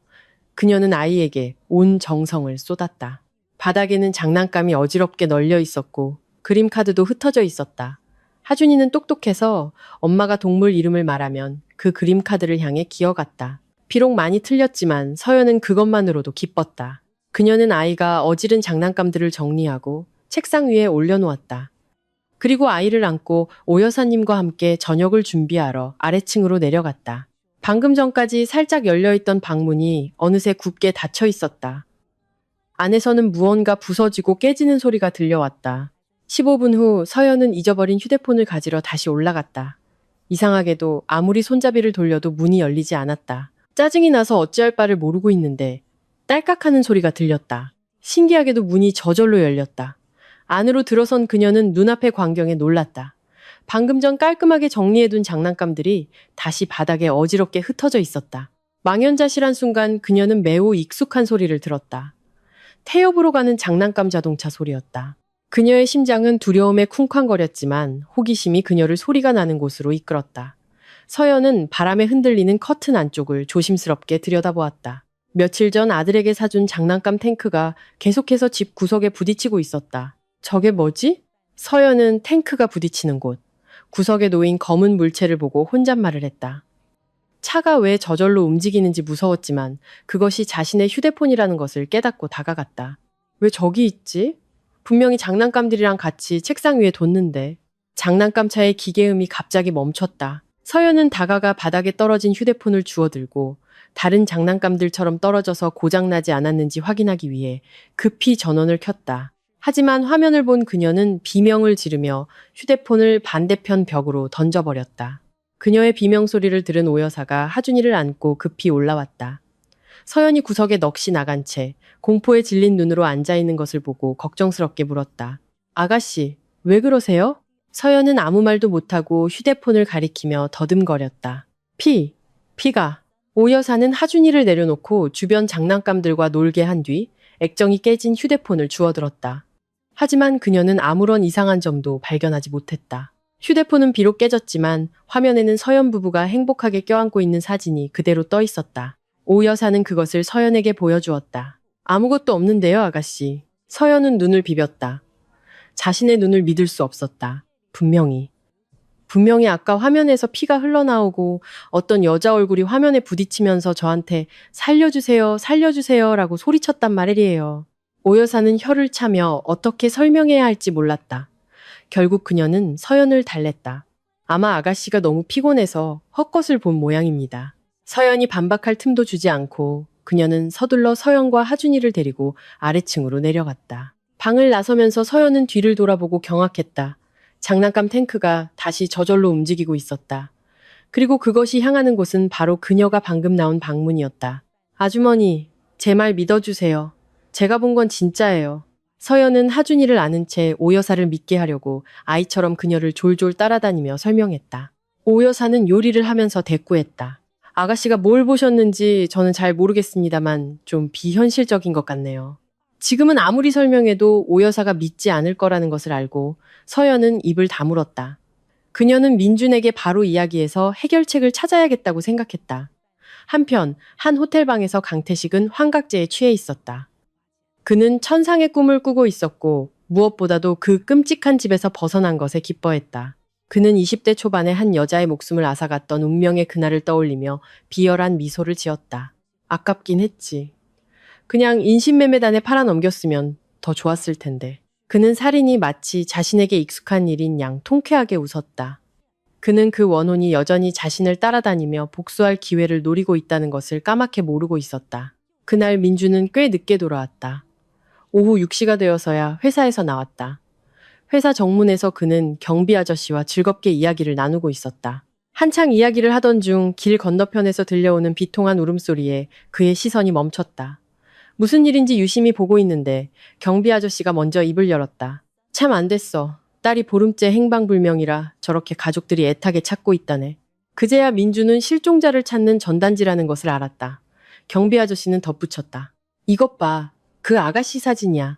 그녀는 아이에게 온 정성을 쏟았다. 바닥에는 장난감이 어지럽게 널려 있었고 그림카드도 흩어져 있었다. 하준이는 똑똑해서 엄마가 동물 이름을 말하면 그 그림카드를 향해 기어갔다. 비록 많이 틀렸지만 서연은 그것만으로도 기뻤다. 그녀는 아이가 어지른 장난감들을 정리하고 책상 위에 올려놓았다. 그리고 아이를 안고 오 여사님과 함께 저녁을 준비하러 아래층으로 내려갔다. 방금 전까지 살짝 열려있던 방문이 어느새 굳게 닫혀 있었다. 안에서는 무언가 부서지고 깨지는 소리가 들려왔다. 15분 후 서연은 잊어버린 휴대폰을 가지러 다시 올라갔다. 이상하게도 아무리 손잡이를 돌려도 문이 열리지 않았다. 짜증이 나서 어찌할 바를 모르고 있는데 딸깍하는 소리가 들렸다. 신기하게도 문이 저절로 열렸다. 안으로 들어선 그녀는 눈앞의 광경에 놀랐다. 방금 전 깔끔하게 정리해둔 장난감들이 다시 바닥에 어지럽게 흩어져 있었다. 망연자실한 순간 그녀는 매우 익숙한 소리를 들었다. 태엽으로 가는 장난감 자동차 소리였다. 그녀의 심장은 두려움에 쿵쾅거렸지만 호기심이 그녀를 소리가 나는 곳으로 이끌었다. 서연은 바람에 흔들리는 커튼 안쪽을 조심스럽게 들여다보았다. 며칠 전 아들에게 사준 장난감 탱크가 계속해서 집 구석에 부딪히고 있었다. 저게 뭐지? 서연은 탱크가 부딪히는 곳, 구석에 놓인 검은 물체를 보고 혼잣말을 했다. 차가 왜 저절로 움직이는지 무서웠지만 그것이 자신의 휴대폰이라는 것을 깨닫고 다가갔다. 왜 저기 있지? 분명히 장난감들이랑 같이 책상 위에 뒀는데. 장난감 차의 기계음이 갑자기 멈췄다. 서연은 다가가 바닥에 떨어진 휴대폰을 주워들고 다른 장난감들처럼 떨어져서 고장나지 않았는지 확인하기 위해 급히 전원을 켰다. 하지만 화면을 본 그녀는 비명을 지르며 휴대폰을 반대편 벽으로 던져버렸다. 그녀의 비명 소리를 들은 오 여사가 하준이를 안고 급히 올라왔다. 서연이 구석에 넋이 나간 채 공포에 질린 눈으로 앉아있는 것을 보고 걱정스럽게 물었다. 아가씨, 왜 그러세요? 서연은 아무 말도 못하고 휴대폰을 가리키며 더듬거렸다. 피가. 오 여사는 하준이를 내려놓고 주변 장난감들과 놀게 한 뒤 액정이 깨진 휴대폰을 주워들었다. 하지만 그녀는 아무런 이상한 점도 발견하지 못했다. 휴대폰은 비록 깨졌지만 화면에는 서연 부부가 행복하게 껴안고 있는 사진이 그대로 떠 있었다. 오 여사는 그것을 서연에게 보여주었다. 아무것도 없는데요, 아가씨. 서연은 눈을 비볐다. 자신의 눈을 믿을 수 없었다. 분명히 아까 화면에서 피가 흘러나오고 어떤 여자 얼굴이 화면에 부딪히면서 저한테 살려주세요, 살려주세요 라고 소리쳤단 말이에요. 오 여사는 혀를 차며 어떻게 설명해야 할지 몰랐다. 결국 그녀는 서연을 달랬다. 아마 아가씨가 너무 피곤해서 헛것을 본 모양입니다. 서연이 반박할 틈도 주지 않고 그녀는 서둘러 서연과 하준이를 데리고 아래층으로 내려갔다. 방을 나서면서 서연은 뒤를 돌아보고 경악했다. 장난감 탱크가 다시 저절로 움직이고 있었다. 그리고 그것이 향하는 곳은 바로 그녀가 방금 나온 방문이었다. 아주머니, 제 말 믿어주세요. 제가 본 건 진짜예요. 서연은 하준이를 아는 채 오 여사를 믿게 하려고 아이처럼 그녀를 졸졸 따라다니며 설명했다. 오 여사는 요리를 하면서 대꾸했다. 아가씨가 뭘 보셨는지 저는 잘 모르겠습니다만 좀 비현실적인 것 같네요. 지금은 아무리 설명해도 오 여사가 믿지 않을 거라는 것을 알고 서연은 입을 다물었다. 그녀는 민준에게 바로 이야기해서 해결책을 찾아야겠다고 생각했다. 한편 한 호텔방에서 강태식은 환각제에 취해 있었다. 그는 천상의 꿈을 꾸고 있었고 무엇보다도 그 끔찍한 집에서 벗어난 것에 기뻐했다. 그는 20대 초반에 한 여자의 목숨을 앗아갔던 운명의 그날을 떠올리며 비열한 미소를 지었다. 아깝긴 했지. 그냥 인신매매단에 팔아넘겼으면 더 좋았을 텐데. 그는 살인이 마치 자신에게 익숙한 일인 양 통쾌하게 웃었다. 그는 그 원혼이 여전히 자신을 따라다니며 복수할 기회를 노리고 있다는 것을 까맣게 모르고 있었다. 그날 민주는 꽤 늦게 돌아왔다. 오후 6시가 되어서야 회사에서 나왔다. 회사 정문에서 그는 경비 아저씨와 즐겁게 이야기를 나누고 있었다. 한창 이야기를 하던 중 길 건너편에서 들려오는 비통한 울음소리에 그의 시선이 멈췄다. 무슨 일인지 유심히 보고 있는데 경비 아저씨가 먼저 입을 열었다. 참 안 됐어. 딸이 보름째 행방불명이라 저렇게 가족들이 애타게 찾고 있다네. 그제야 민주는 실종자를 찾는 전단지라는 것을 알았다. 경비 아저씨는 덧붙였다. 이것 봐. 그 아가씨 사진이야.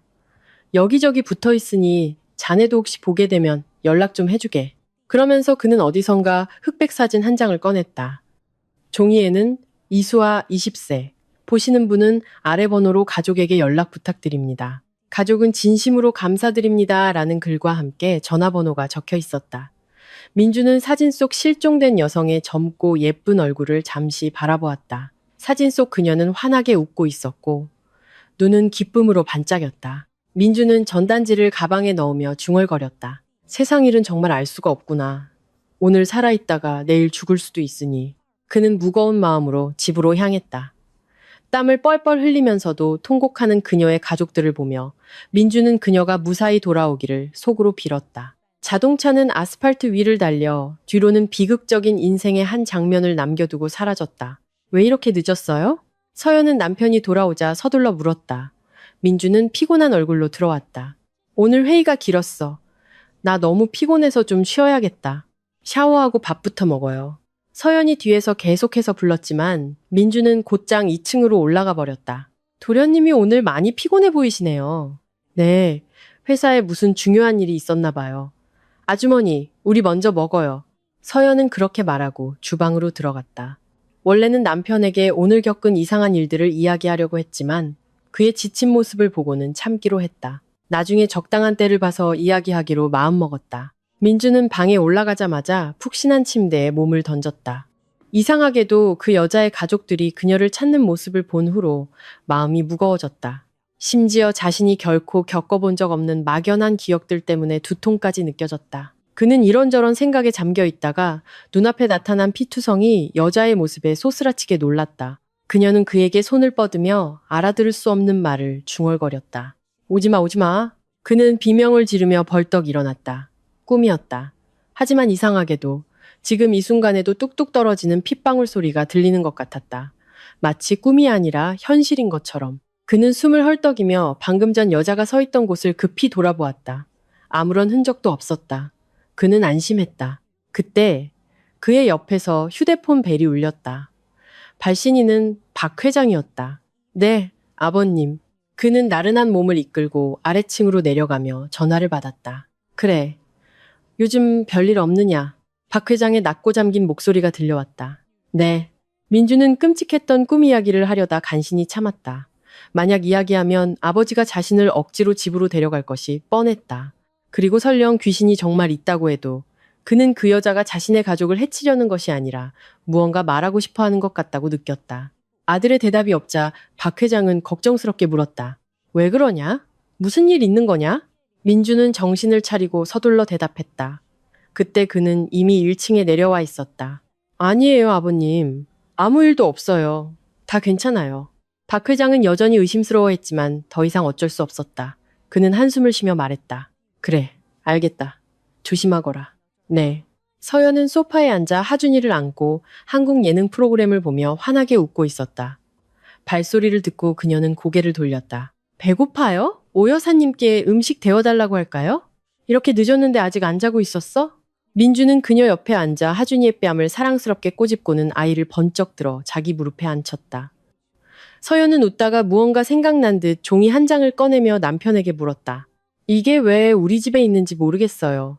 여기저기 붙어 있으니 자네도 혹시 보게 되면 연락 좀 해주게. 그러면서 그는 어디선가 흑백 사진 한 장을 꺼냈다. 종이에는 이수아 20세. 보시는 분은 아래 번호로 가족에게 연락 부탁드립니다. 가족은 진심으로 감사드립니다. 라는 글과 함께 전화번호가 적혀 있었다. 민주는 사진 속 실종된 여성의 젊고 예쁜 얼굴을 잠시 바라보았다. 사진 속 그녀는 환하게 웃고 있었고 눈은 기쁨으로 반짝였다. 민주는 전단지를 가방에 넣으며 중얼거렸다. 세상 일은 정말 알 수가 없구나. 오늘 살아있다가 내일 죽을 수도 있으니. 그는 무거운 마음으로 집으로 향했다. 땀을 뻘뻘 흘리면서도 통곡하는 그녀의 가족들을 보며 민주는 그녀가 무사히 돌아오기를 속으로 빌었다. 자동차는 아스팔트 위를 달려 뒤로는 비극적인 인생의 한 장면을 남겨두고 사라졌다. 왜 이렇게 늦었어요? 서연은 남편이 돌아오자 서둘러 물었다. 민주는 피곤한 얼굴로 들어왔다. 오늘 회의가 길었어. 나 너무 피곤해서 좀 쉬어야겠다. 샤워하고 밥부터 먹어요. 서연이 뒤에서 계속해서 불렀지만 민주는 곧장 2층으로 올라가 버렸다. 도련님이 오늘 많이 피곤해 보이시네요. 네, 회사에 무슨 중요한 일이 있었나 봐요. 아주머니, 우리 먼저 먹어요. 서연은 그렇게 말하고 주방으로 들어갔다. 원래는 남편에게 오늘 겪은 이상한 일들을 이야기하려고 했지만 그의 지친 모습을 보고는 참기로 했다. 나중에 적당한 때를 봐서 이야기하기로 마음먹었다. 민주는 방에 올라가자마자 푹신한 침대에 몸을 던졌다. 이상하게도 그 여자의 가족들이 그녀를 찾는 모습을 본 후로 마음이 무거워졌다. 심지어 자신이 결코 겪어본 적 없는 막연한 기억들 때문에 두통까지 느껴졌다. 그는 이런저런 생각에 잠겨 있다가 눈앞에 나타난 피투성이 여자의 모습에 소스라치게 놀랐다. 그녀는 그에게 손을 뻗으며 알아들을 수 없는 말을 중얼거렸다. 오지마, 오지마. 그는 비명을 지르며 벌떡 일어났다. 꿈이었다. 하지만 이상하게도 지금 이 순간에도 뚝뚝 떨어지는 핏방울 소리가 들리는 것 같았다. 마치 꿈이 아니라 현실인 것처럼. 그는 숨을 헐떡이며 방금 전 여자가 서 있던 곳을 급히 돌아보았다. 아무런 흔적도 없었다. 그는 안심했다. 그때 그의 옆에서 휴대폰 벨이 울렸다. 발신인은 박 회장이었다. 네, 아버님. 그는 나른한 몸을 이끌고 아래층으로 내려가며 전화를 받았다. 그래. 요즘 별일 없느냐? 박 회장의 낮고 잠긴 목소리가 들려왔다. 네. 민주는 끔찍했던 꿈 이야기를 하려다 간신히 참았다. 만약 이야기하면 아버지가 자신을 억지로 집으로 데려갈 것이 뻔했다. 그리고 설령 귀신이 정말 있다고 해도 그는 그 여자가 자신의 가족을 해치려는 것이 아니라 무언가 말하고 싶어 하는 것 같다고 느꼈다. 아들의 대답이 없자 박 회장은 걱정스럽게 물었다. 왜 그러냐? 무슨 일 있는 거냐? 민주는 정신을 차리고 서둘러 대답했다. 그때 그는 이미 1층에 내려와 있었다. 아니에요, 아버님. 아무 일도 없어요. 다 괜찮아요. 박 회장은 여전히 의심스러워했지만 더 이상 어쩔 수 없었다. 그는 한숨을 쉬며 말했다. 그래, 알겠다. 조심하거라. 네. 서연은 소파에 앉아 하준이를 안고 한국 예능 프로그램을 보며 환하게 웃고 있었다. 발소리를 듣고 그녀는 고개를 돌렸다. 배고파요? 오 여사님께 음식 데워달라고 할까요? 이렇게 늦었는데 아직 안 자고 있었어? 민주는 그녀 옆에 앉아 하준이의 뺨을 사랑스럽게 꼬집고는 아이를 번쩍 들어 자기 무릎에 앉혔다. 서연은 웃다가 무언가 생각난 듯 종이 한 장을 꺼내며 남편에게 물었다. 이게 왜 우리 집에 있는지 모르겠어요.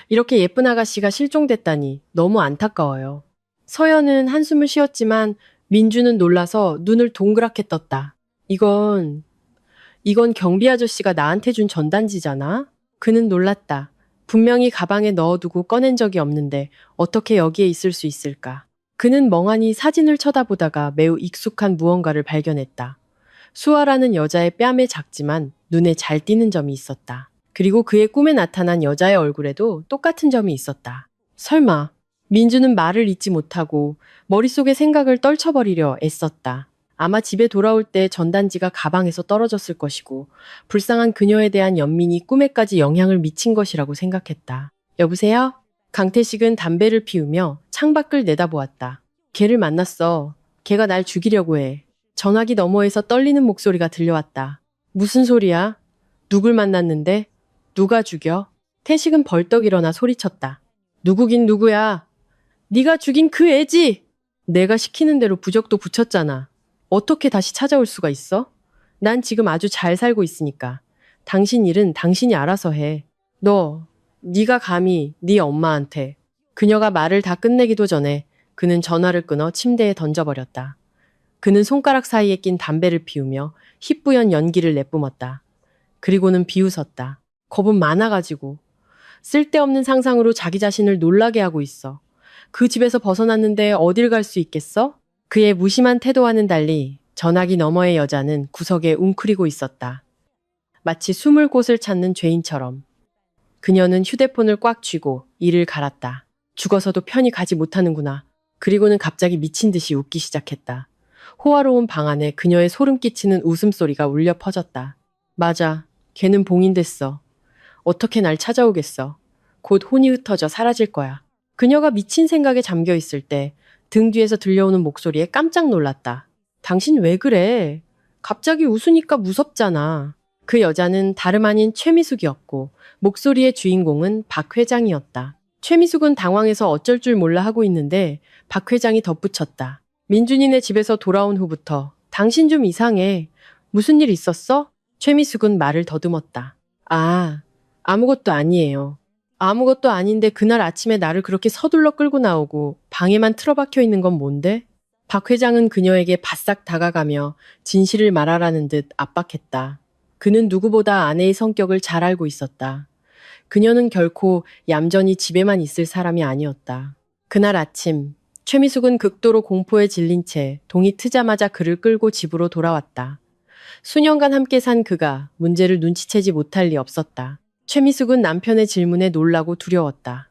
이렇게 예쁜 아가씨가 실종됐다니 너무 안타까워요. 서연은 한숨을 쉬었지만 민주는 놀라서 눈을 동그랗게 떴다. 이건 경비 아저씨가 나한테 준 전단지잖아? 그는 놀랐다. 분명히 가방에 넣어두고 꺼낸 적이 없는데 어떻게 여기에 있을 수 있을까? 그는 멍하니 사진을 쳐다보다가 매우 익숙한 무언가를 발견했다. 수아라는 여자의 뺨에 작지만 눈에 잘 띄는 점이 있었다. 그리고 그의 꿈에 나타난 여자의 얼굴에도 똑같은 점이 있었다. 설마 민주는 말을 잇지 못하고 머릿속의 생각을 떨쳐버리려 애썼다. 아마 집에 돌아올 때 전단지가 가방에서 떨어졌을 것이고 불쌍한 그녀에 대한 연민이 꿈에까지 영향을 미친 것이라고 생각했다. 여보세요? 강태식은 담배를 피우며 창밖을 내다보았다. 걔를 만났어. 걔가 날 죽이려고 해. 전화기 너머에서 떨리는 목소리가 들려왔다. 무슨 소리야? 누굴 만났는데? 누가 죽여? 태식은 벌떡 일어나 소리쳤다. 누구긴 누구야? 네가 죽인 그 애지! 내가 시키는 대로 부적도 붙였잖아. 어떻게 다시 찾아올 수가 있어? 난 지금 아주 잘 살고 있으니까. 당신 일은 당신이 알아서 해. 네가 감히 네 엄마한테. 그녀가 말을 다 끝내기도 전에 그는 전화를 끊어 침대에 던져버렸다. 그는 손가락 사이에 낀 담배를 피우며 희뿌연 연기를 내뿜었다. 그리고는 비웃었다. 겁은 많아가지고. 쓸데없는 상상으로 자기 자신을 놀라게 하고 있어. 그 집에서 벗어났는데 어딜 갈 수 있겠어? 그의 무심한 태도와는 달리 전화기 너머의 여자는 구석에 웅크리고 있었다. 마치 숨을 곳을 찾는 죄인처럼. 그녀는 휴대폰을 꽉 쥐고 이를 갈았다. 죽어서도 편히 가지 못하는구나. 그리고는 갑자기 미친 듯이 웃기 시작했다. 호화로운 방 안에 그녀의 소름 끼치는 웃음소리가 울려 퍼졌다. 맞아. 걔는 봉인됐어. 어떻게 날 찾아오겠어. 곧 혼이 흩어져 사라질 거야. 그녀가 미친 생각에 잠겨 있을 때 등 뒤에서 들려오는 목소리에 깜짝 놀랐다. 당신 왜 그래? 갑자기 웃으니까 무섭잖아. 그 여자는 다름 아닌 최미숙이었고 목소리의 주인공은 박 회장이었다. 최미숙은 당황해서 어쩔 줄 몰라 하고 있는데 박 회장이 덧붙였다. 민준이네 집에서 돌아온 후부터 당신 좀 이상해. 무슨 일 있었어? 최미숙은 말을 더듬었다. 아무것도 아니에요. 아무것도 아닌데 그날 아침에 나를 그렇게 서둘러 끌고 나오고 방에만 틀어박혀 있는 건 뭔데? 박 회장은 그녀에게 바싹 다가가며 진실을 말하라는 듯 압박했다. 그는 누구보다 아내의 성격을 잘 알고 있었다. 그녀는 결코 얌전히 집에만 있을 사람이 아니었다. 그날 아침 최미숙은 극도로 공포에 질린 채 동이 트자마자 그를 끌고 집으로 돌아왔다. 수년간 함께 산 그가 문제를 눈치채지 못할 리 없었다. 최미숙은 남편의 질문에 놀라고 두려웠다.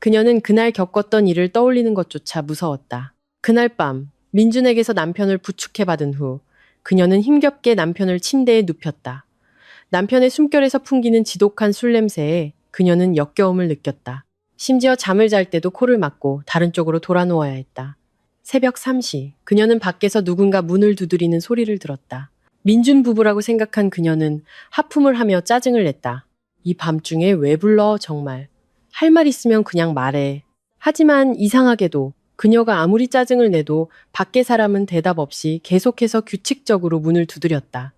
그녀는 그날 겪었던 일을 떠올리는 것조차 무서웠다. 그날 밤 민준에게서 남편을 부축해받은 후 그녀는 힘겹게 남편을 침대에 눕혔다. 남편의 숨결에서 풍기는 지독한 술 냄새에 그녀는 역겨움을 느꼈다. 심지어 잠을 잘 때도 코를 막고 다른 쪽으로 돌아 누워야 했다. 새벽 3시 그녀는 밖에서 누군가 문을 두드리는 소리를 들었다. 민준 부부라고 생각한 그녀는 하품을 하며 짜증을 냈다. 이 밤중에 왜 불러 정말. 할 말 있으면 그냥 말해. 하지만 이상하게도 그녀가 아무리 짜증을 내도 밖의 사람은 대답 없이 계속해서 규칙적으로 문을 두드렸다.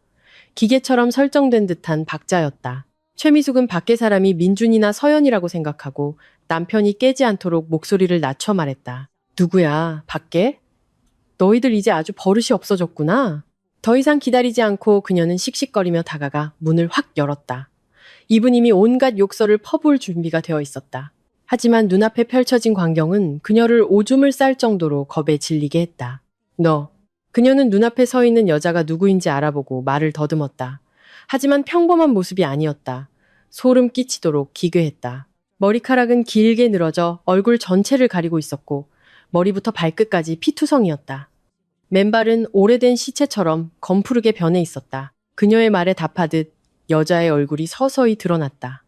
기계처럼 설정된 듯한 박자였다. 최미숙은 밖의 사람이 민준이나 서연이라고 생각하고 남편이 깨지 않도록 목소리를 낮춰 말했다. 누구야, 밖에? 너희들 이제 아주 버릇이 없어졌구나. 더 이상 기다리지 않고 그녀는 씩씩거리며 다가가 문을 확 열었다. 입은 이미 온갖 욕설을 퍼부을 준비가 되어 있었다. 하지만 눈앞에 펼쳐진 광경은 그녀를 오줌을 쌀 정도로 겁에 질리게 했다. 그녀는 눈앞에 서 있는 여자가 누구인지 알아보고 말을 더듬었다. 하지만 평범한 모습이 아니었다. 소름 끼치도록 기괴했다. 머리카락은 길게 늘어져 얼굴 전체를 가리고 있었고 머리부터 발끝까지 피투성이었다. 맨발은 오래된 시체처럼 검푸르게 변해 있었다. 그녀의 말에 답하듯 여자의 얼굴이 서서히 드러났다.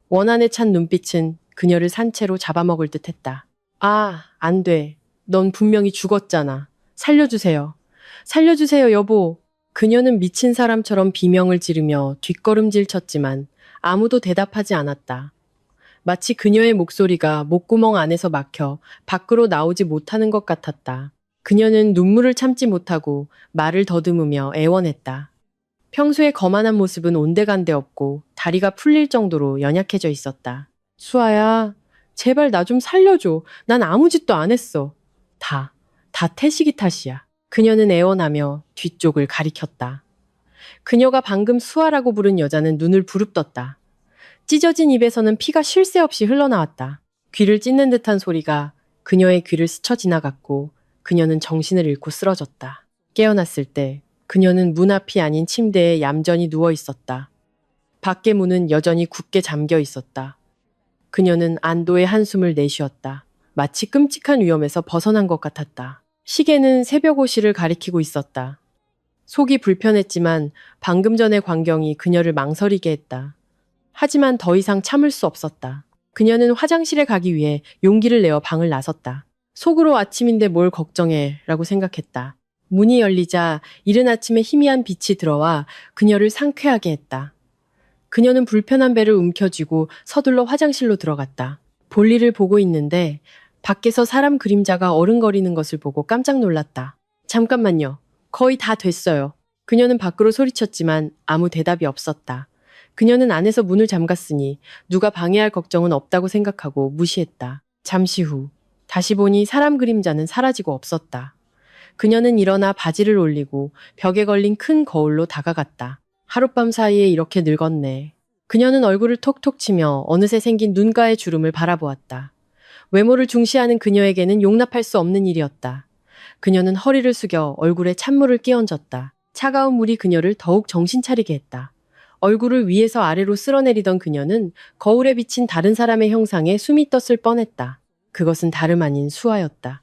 원한에 찬 눈빛은 그녀를 산채로 잡아먹을 듯 했다. 안 돼. 넌 분명히 죽었잖아. 살려주세요. 살려주세요, 여보. 그녀는 미친 사람처럼 비명을 지르며 뒷걸음질 쳤지만 아무도 대답하지 않았다. 마치 그녀의 목소리가 목구멍 안에서 막혀 밖으로 나오지 못하는 것 같았다. 그녀는 눈물을 참지 못하고 말을 더듬으며 애원했다. 평소에 거만한 모습은 온데간데 없고 다리가 풀릴 정도로 연약해져 있었다. 수아야, 제발 나 좀 살려줘. 난 아무 짓도 안 했어. 다 태식이 탓이야. 그녀는 애원하며 뒤쪽을 가리켰다. 그녀가 방금 수아라고 부른 여자는 눈을 부릅떴다. 찢어진 입에서는 피가 쉴 새 없이 흘러나왔다. 귀를 찢는 듯한 소리가 그녀의 귀를 스쳐 지나갔고 그녀는 정신을 잃고 쓰러졌다. 깨어났을 때 그녀는 문 앞이 아닌 침대에 얌전히 누워 있었다. 밖의 문은 여전히 굳게 잠겨 있었다. 그녀는 안도의 한숨을 내쉬었다. 마치 끔찍한 위험에서 벗어난 것 같았다. 시계는 새벽 5시를 가리키고 있었다. 속이 불편했지만 방금 전의 광경이 그녀를 망설이게 했다. 하지만 더 이상 참을 수 없었다. 그녀는 화장실에 가기 위해 용기를 내어 방을 나섰다. 속으로 아침인데 뭘 걱정해 라고 생각했다. 문이 열리자 이른 아침에 희미한 빛이 들어와 그녀를 상쾌하게 했다. 그녀는 불편한 배를 움켜쥐고 서둘러 화장실로 들어갔다. 볼일을 보고 있는데 밖에서 사람 그림자가 어른거리는 것을 보고 깜짝 놀랐다. 잠깐만요. 거의 다 됐어요. 그녀는 밖으로 소리쳤지만 아무 대답이 없었다. 그녀는 안에서 문을 잠갔으니 누가 방해할 걱정은 없다고 생각하고 무시했다. 잠시 후 다시 보니 사람 그림자는 사라지고 없었다. 그녀는 일어나 바지를 올리고 벽에 걸린 큰 거울로 다가갔다. 하룻밤 사이에 이렇게 늙었네. 그녀는 얼굴을 톡톡 치며 어느새 생긴 눈가의 주름을 바라보았다. 외모를 중시하는 그녀에게는 용납할 수 없는 일이었다. 그녀는 허리를 숙여 얼굴에 찬물을 끼얹었다. 차가운 물이 그녀를 더욱 정신 차리게 했다. 얼굴을 위에서 아래로 쓸어내리던 그녀는 거울에 비친 다른 사람의 형상에 숨이 떴을 뻔했다. 그것은 다름 아닌 수아였다.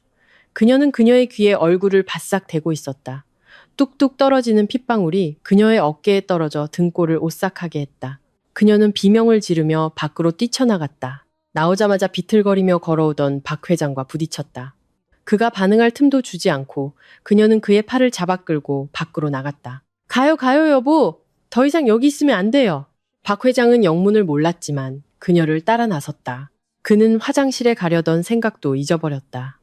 그녀는 그녀의 귀에 얼굴을 바싹 대고 있었다. 뚝뚝 떨어지는 핏방울이 그녀의 어깨에 떨어져 등골을 오싹하게 했다. 그녀는 비명을 지르며 밖으로 뛰쳐나갔다. 나오자마자 비틀거리며 걸어오던 박 회장과 부딪혔다. 그가 반응할 틈도 주지 않고 그녀는 그의 팔을 잡아 끌고 밖으로 나갔다. 가요, 가요, 여보. 더 이상 여기 있으면 안 돼요. 박 회장은 영문을 몰랐지만 그녀를 따라 나섰다. 그는 화장실에 가려던 생각도 잊어버렸다.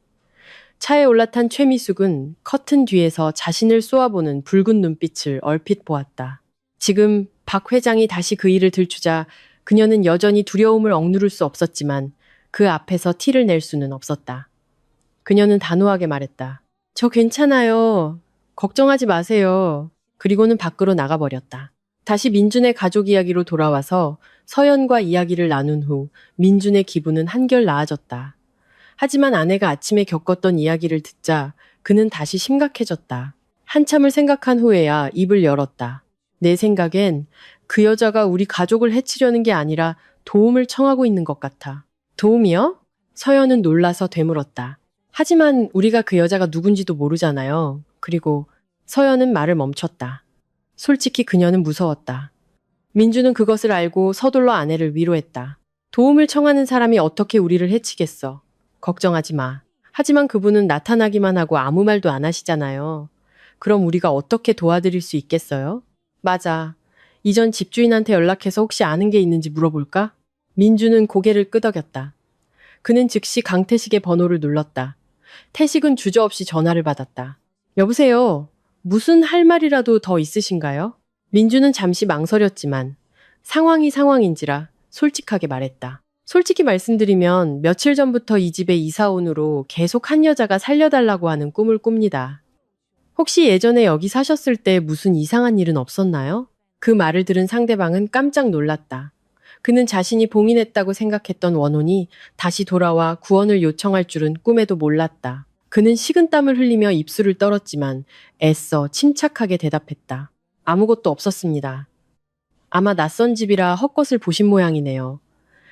차에 올라탄 최미숙은 커튼 뒤에서 자신을 쏘아보는 붉은 눈빛을 얼핏 보았다. 지금 박 회장이 다시 그 일을 들추자 그녀는 여전히 두려움을 억누를 수 없었지만 그 앞에서 티를 낼 수는 없었다. 그녀는 단호하게 말했다. 저 괜찮아요. 걱정하지 마세요. 그리고는 밖으로 나가버렸다. 다시 민준의 가족 이야기로 돌아와서 서연과 이야기를 나눈 후 민준의 기분은 한결 나아졌다. 하지만 아내가 아침에 겪었던 이야기를 듣자 그는 다시 심각해졌다. 한참을 생각한 후에야 입을 열었다. 내 생각엔 그 여자가 우리 가족을 해치려는 게 아니라 도움을 청하고 있는 것 같아. 도움이요? 서연은 놀라서 되물었다. 하지만 우리가 그 여자가 누군지도 모르잖아요. 그리고 서연은 말을 멈췄다. 솔직히 그녀는 무서웠다. 민주는 그것을 알고 서둘러 아내를 위로했다. 도움을 청하는 사람이 어떻게 우리를 해치겠어. 걱정하지 마. 하지만 그분은 나타나기만 하고 아무 말도 안 하시잖아요. 그럼 우리가 어떻게 도와드릴 수 있겠어요? 맞아. 이전 집주인한테 연락해서 혹시 아는 게 있는지 물어볼까? 민주는 고개를 끄덕였다. 그는 즉시 강태식의 번호를 눌렀다. 태식은 주저없이 전화를 받았다. 여보세요. 무슨 할 말이라도 더 있으신가요? 민주는 잠시 망설였지만 상황이 상황인지라 솔직하게 말했다. 솔직히 말씀드리면 며칠 전부터 이 집에 이사 온 후로 계속 한 여자가 살려달라고 하는 꿈을 꿉니다. 혹시 예전에 여기 사셨을 때 무슨 이상한 일은 없었나요? 그 말을 들은 상대방은 깜짝 놀랐다. 그는 자신이 봉인했다고 생각했던 원혼이 다시 돌아와 구원을 요청할 줄은 꿈에도 몰랐다. 그는 식은땀을 흘리며 입술을 떨었지만 애써 침착하게 대답했다. 아무것도 없었습니다. 아마 낯선 집이라 헛것을 보신 모양이네요.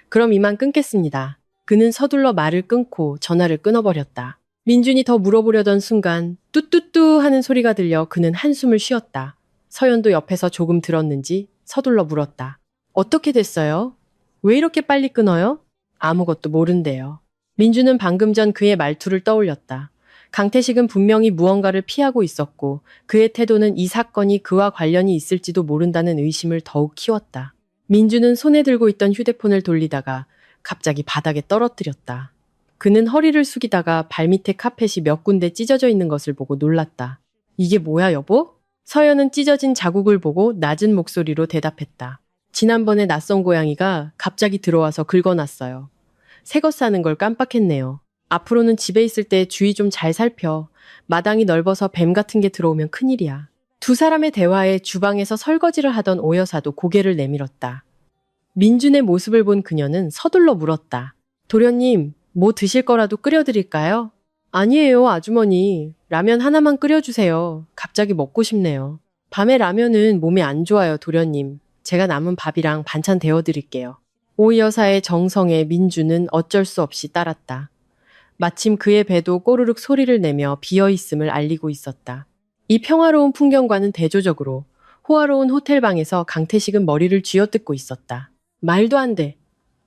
그럼 이만 끊겠습니다. 그는 서둘러 말을 끊고 전화를 끊어버렸다. 민준이 더 물어보려던 순간 뚜뚜뚜 하는 소리가 들려 그는 한숨을 쉬었다. 서연도 옆에서 조금 들었는지 서둘러 물었다. 어떻게 됐어요? 왜 이렇게 빨리 끊어요? 아무것도 모른대요. 민주는 방금 전 그의 말투를 떠올렸다. 강태식은 분명히 무언가를 피하고 있었고 그의 태도는 이 사건이 그와 관련이 있을지도 모른다는 의심을 더욱 키웠다. 민주는 손에 들고 있던 휴대폰을 돌리다가 갑자기 바닥에 떨어뜨렸다. 그는 허리를 숙이다가 발밑에 카펫이 몇 군데 찢어져 있는 것을 보고 놀랐다. 이게 뭐야 여보? 서연은 찢어진 자국을 보고 낮은 목소리로 대답했다. 지난번에 낯선 고양이가 갑자기 들어와서 긁어놨어요. 새것 사는 걸 깜빡했네요. 앞으로는 집에 있을 때 주의 좀 잘 살펴. 마당이 넓어서 뱀 같은 게 들어오면 큰일이야. 두 사람의 대화에 주방에서 설거지를 하던 오 여사도 고개를 내밀었다. 민준의 모습을 본 그녀는 서둘러 물었다. 도련님, 뭐 드실 거라도 끓여드릴까요? 아니에요, 아주머니. 라면 하나만 끓여주세요. 갑자기 먹고 싶네요. 밤에 라면은 몸에 안 좋아요, 도련님. 제가 남은 밥이랑 반찬 데워드릴게요. 오 여사의 정성에 민주는 어쩔 수 없이 따랐다. 마침 그의 배도 꼬르륵 소리를 내며 비어있음을 알리고 있었다. 이 평화로운 풍경과는 대조적으로 호화로운 호텔방에서 강태식은 머리를 쥐어뜯고 있었다. 말도 안 돼.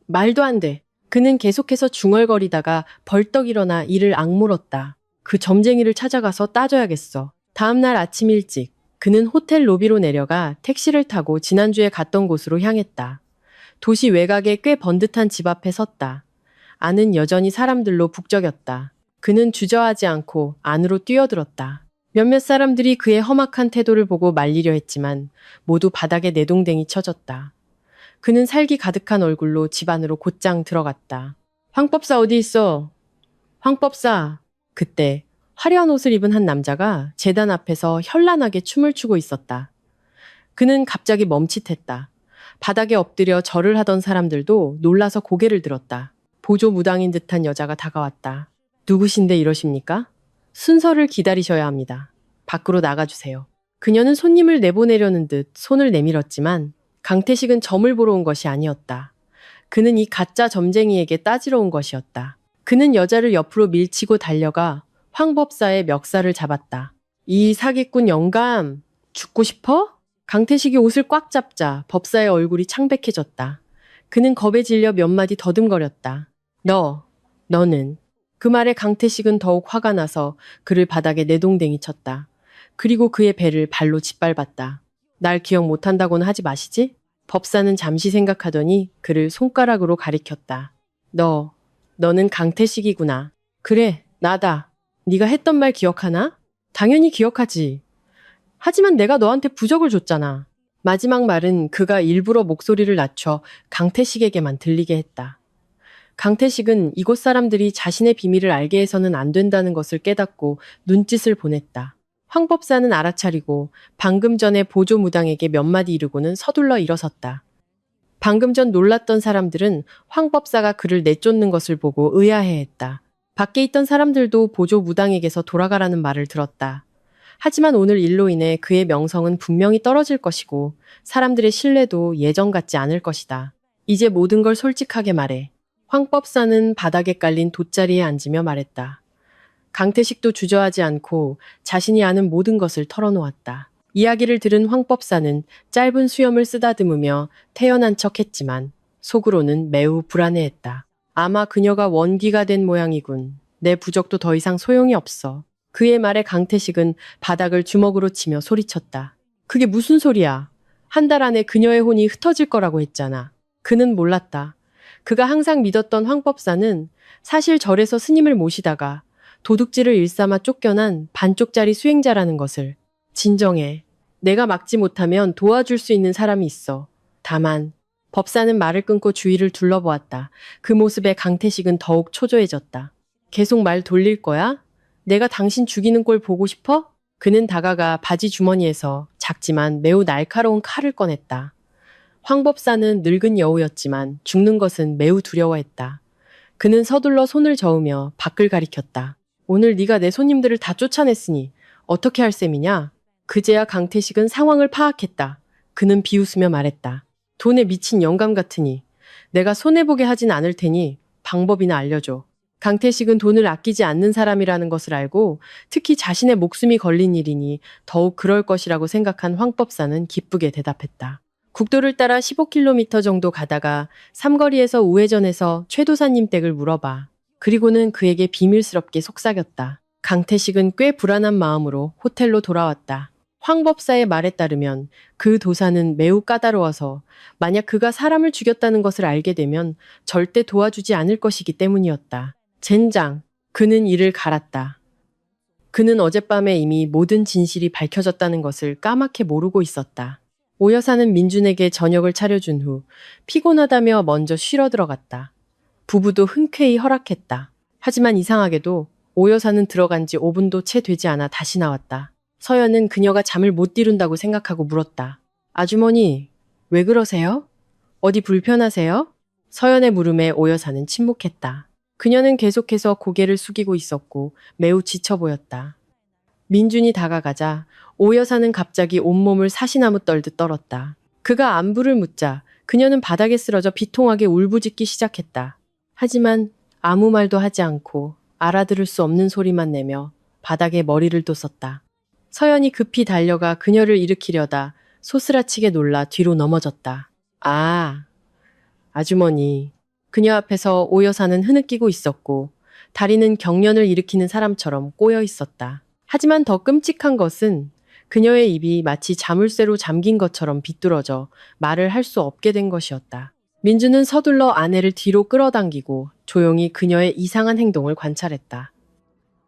말도 안 돼. 그는 계속해서 중얼거리다가 벌떡 일어나 이를 악물었다. 그 점쟁이를 찾아가서 따져야겠어. 다음날 아침 일찍 그는 호텔 로비로 내려가 택시를 타고 지난주에 갔던 곳으로 향했다. 도시 외곽의 꽤 번듯한 집 앞에 섰다. 안은 여전히 사람들로 북적였다. 그는 주저하지 않고 안으로 뛰어들었다. 몇몇 사람들이 그의 험악한 태도를 보고 말리려 했지만 모두 바닥에 내동댕이 쳐졌다. 그는 살기 가득한 얼굴로 집 안으로 곧장 들어갔다. 황법사 어디 있어? 황법사. 그때 화려한 옷을 입은 한 남자가 제단 앞에서 현란하게 춤을 추고 있었다. 그는 갑자기 멈칫했다. 바닥에 엎드려 절을 하던 사람들도 놀라서 고개를 들었다. 보조무당인 듯한 여자가 다가왔다. 누구신데 이러십니까? 순서를 기다리셔야 합니다. 밖으로 나가주세요. 그녀는 손님을 내보내려는 듯 손을 내밀었지만 강태식은 점을 보러 온 것이 아니었다. 그는 이 가짜 점쟁이에게 따지러 온 것이었다. 그는 여자를 옆으로 밀치고 달려가 황법사의 멱살을 잡았다. 이 사기꾼 영감, 죽고 싶어? 강태식이 옷을 꽉 잡자 법사의 얼굴이 창백해졌다. 그는 겁에 질려 몇 마디 더듬거렸다. 너는. 그 말에 강태식은 더욱 화가 나서 그를 바닥에 내동댕이 쳤다. 그리고 그의 배를 발로 짓밟았다. 날 기억 못한다고는 하지 마시지? 법사는 잠시 생각하더니 그를 손가락으로 가리켰다. 너는 강태식이구나. 그래, 나다. 네가 했던 말 기억하나? 당연히 기억하지. 하지만 내가 너한테 부적을 줬잖아. 마지막 말은 그가 일부러 목소리를 낮춰 강태식에게만 들리게 했다. 강태식은 이곳 사람들이 자신의 비밀을 알게 해서는 안 된다는 것을 깨닫고 눈짓을 보냈다. 황법사는 알아차리고 방금 전에 보조무당에게 몇 마디 이르고는 서둘러 일어섰다. 방금 전 놀랐던 사람들은 황법사가 그를 내쫓는 것을 보고 의아해했다. 밖에 있던 사람들도 보조무당에게서 돌아가라는 말을 들었다. 하지만 오늘 일로 인해 그의 명성은 분명히 떨어질 것이고 사람들의 신뢰도 예전 같지 않을 것이다. 이제 모든 걸 솔직하게 말해. 황법사는 바닥에 깔린 돗자리에 앉으며 말했다. 강태식도 주저하지 않고 자신이 아는 모든 것을 털어놓았다. 이야기를 들은 황법사는 짧은 수염을 쓰다듬으며 태연한 척했지만 속으로는 매우 불안해했다. 아마 그녀가 원기가 된 모양이군. 내 부적도 더 이상 소용이 없어. 그의 말에 강태식은 바닥을 주먹으로 치며 소리쳤다. 그게 무슨 소리야? 한 달 안에 그녀의 혼이 흩어질 거라고 했잖아. 그는 몰랐다. 그가 항상 믿었던 황법사는 사실 절에서 스님을 모시다가 도둑질을 일삼아 쫓겨난 반쪽짜리 수행자라는 것을. 진정해. 내가 막지 못하면 도와줄 수 있는 사람이 있어. 다만 법사는 말을 끊고 주위를 둘러보았다. 그 모습에 강태식은 더욱 초조해졌다. 계속 말 돌릴 거야? 내가 당신 죽이는 꼴 보고 싶어? 그는 다가가 바지 주머니에서 작지만 매우 날카로운 칼을 꺼냈다. 황법사는 늙은 여우였지만 죽는 것은 매우 두려워했다. 그는 서둘러 손을 저으며 밖을 가리켰다. 오늘 네가 내 손님들을 다 쫓아냈으니 어떻게 할 셈이냐? 그제야 강태식은 상황을 파악했다. 그는 비웃으며 말했다. 돈에 미친 영감 같으니 내가 손해보게 하진 않을 테니 방법이나 알려줘. 강태식은 돈을 아끼지 않는 사람이라는 것을 알고 특히 자신의 목숨이 걸린 일이니 더욱 그럴 것이라고 생각한 황법사는 기쁘게 대답했다. 국도를 따라 15km 정도 가다가 삼거리에서 우회전해서 최도사님 댁을 물어봐. 그리고는 그에게 비밀스럽게 속삭였다. 강태식은 꽤 불안한 마음으로 호텔로 돌아왔다. 황법사의 말에 따르면 그 도사는 매우 까다로워서 만약 그가 사람을 죽였다는 것을 알게 되면 절대 도와주지 않을 것이기 때문이었다. 젠장, 그는 이를 갈았다. 그는 어젯밤에 이미 모든 진실이 밝혀졌다는 것을 까맣게 모르고 있었다. 오 여사는 민준에게 저녁을 차려준 후 피곤하다며 먼저 쉬러 들어갔다. 부부도 흔쾌히 허락했다. 하지만 이상하게도 오 여사는 들어간 지 5분도 채 되지 않아 다시 나왔다. 서연은 그녀가 잠을 못 이룬다고 생각하고 물었다. 아주머니, 왜 그러세요? 어디 불편하세요? 서연의 물음에 오 여사는 침묵했다. 그녀는 계속해서 고개를 숙이고 있었고 매우 지쳐 보였다. 민준이 다가가자 오 여사는 갑자기 온몸을 사시나무 떨듯 떨었다. 그가 안부를 묻자 그녀는 바닥에 쓰러져 비통하게 울부짖기 시작했다. 하지만 아무 말도 하지 않고 알아들을 수 없는 소리만 내며 바닥에 머리를 돋궜다. 서연이 급히 달려가 그녀를 일으키려다 소스라치게 놀라 뒤로 넘어졌다. 아, 아주머니. 그녀 앞에서 오 여사는 흐느끼고 있었고 다리는 경련을 일으키는 사람처럼 꼬여 있었다. 하지만 더 끔찍한 것은 그녀의 입이 마치 자물쇠로 잠긴 것처럼 비뚤어져 말을 할 수 없게 된 것이었다. 민주는 서둘러 아내를 뒤로 끌어당기고 조용히 그녀의 이상한 행동을 관찰했다.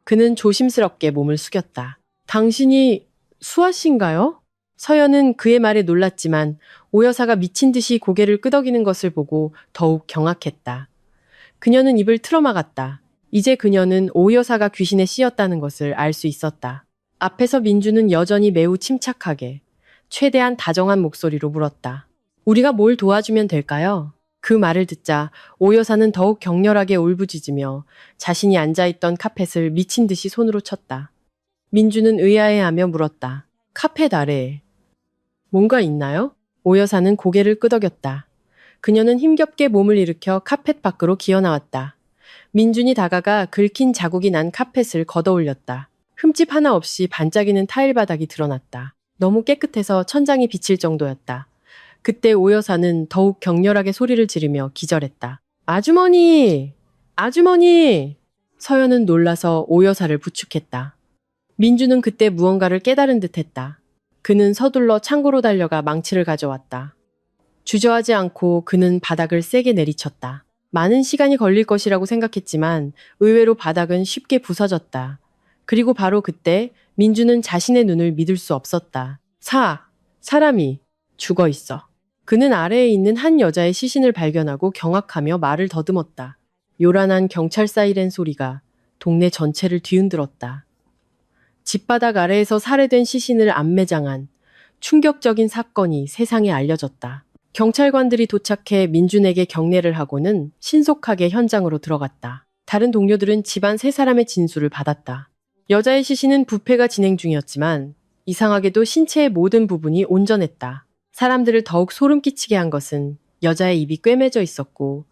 그는 조심스럽게 몸을 숙였다. 당신이 수아 씨인가요? 서연은 그의 말에 놀랐지만 오 여사가 미친 듯이 고개를 끄덕이는 것을 보고 더욱 경악했다. 그녀는 입을 틀어막았다. 이제 그녀는 오 여사가 귀신에 씌였다는 것을 알 수 있었다. 앞에서 민주는 여전히 매우 침착하게 최대한 다정한 목소리로 물었다. 우리가 뭘 도와주면 될까요? 그 말을 듣자 오 여사는 더욱 격렬하게 울부짖으며 자신이 앉아있던 카펫을 미친 듯이 손으로 쳤다. 민주는 의아해하며 물었다. 카펫 아래에 뭔가 있나요? 오 여사는 고개를 끄덕였다. 그녀는 힘겹게 몸을 일으켜 카펫 밖으로 기어나왔다. 민준이 다가가 긁힌 자국이 난 카펫을 걷어올렸다. 흠집 하나 없이 반짝이는 타일 바닥이 드러났다. 너무 깨끗해서 천장이 비칠 정도였다. 그때 오 여사는 더욱 격렬하게 소리를 지르며 기절했다. 아주머니! 아주머니! 서연은 놀라서 오 여사를 부축했다. 민주는 그때 무언가를 깨달은 듯했다. 그는 서둘러 창고로 달려가 망치를 가져왔다. 주저하지 않고 그는 바닥을 세게 내리쳤다. 많은 시간이 걸릴 것이라고 생각했지만 의외로 바닥은 쉽게 부서졌다. 그리고 바로 그때 민주는 자신의 눈을 믿을 수 없었다. 사람이 죽어 있어. 그는 아래에 있는 한 여자의 시신을 발견하고 경악하며 말을 더듬었다. 요란한 경찰 사이렌 소리가 동네 전체를 뒤흔들었다. 집바닥 아래에서 살해된 시신을 안매장한 충격적인 사건이 세상에 알려졌다. 경찰관들이 도착해 민준에게 경례를 하고는 신속하게 현장으로 들어갔다. 다른 동료들은 집안 세 사람의 진술을 받았다. 여자의 시신은 부패가 진행 중이었지만 이상하게도 신체의 모든 부분이 온전했다. 사람들을 더욱 소름 끼치게 한 것은 여자의 입이 꿰매져 있었고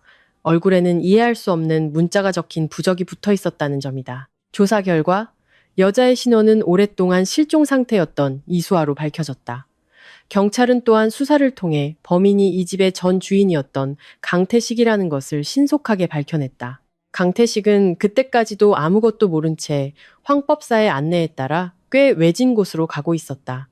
얼굴에는 이해할 수 없는 문자가 적힌 부적이 붙어 있었다는 점이다. 조사 결과 여자의 신원은 오랫동안 실종 상태였던 이수아로 밝혀졌다. 경찰은 또한 수사를 통해 범인이 이 집의 전 주인이었던 강태식이라는 것을 신속하게 밝혀냈다. 강태식은 그때까지도 아무것도 모른 채 황법사의 안내에 따라 꽤 외진 곳으로 가고 있었다.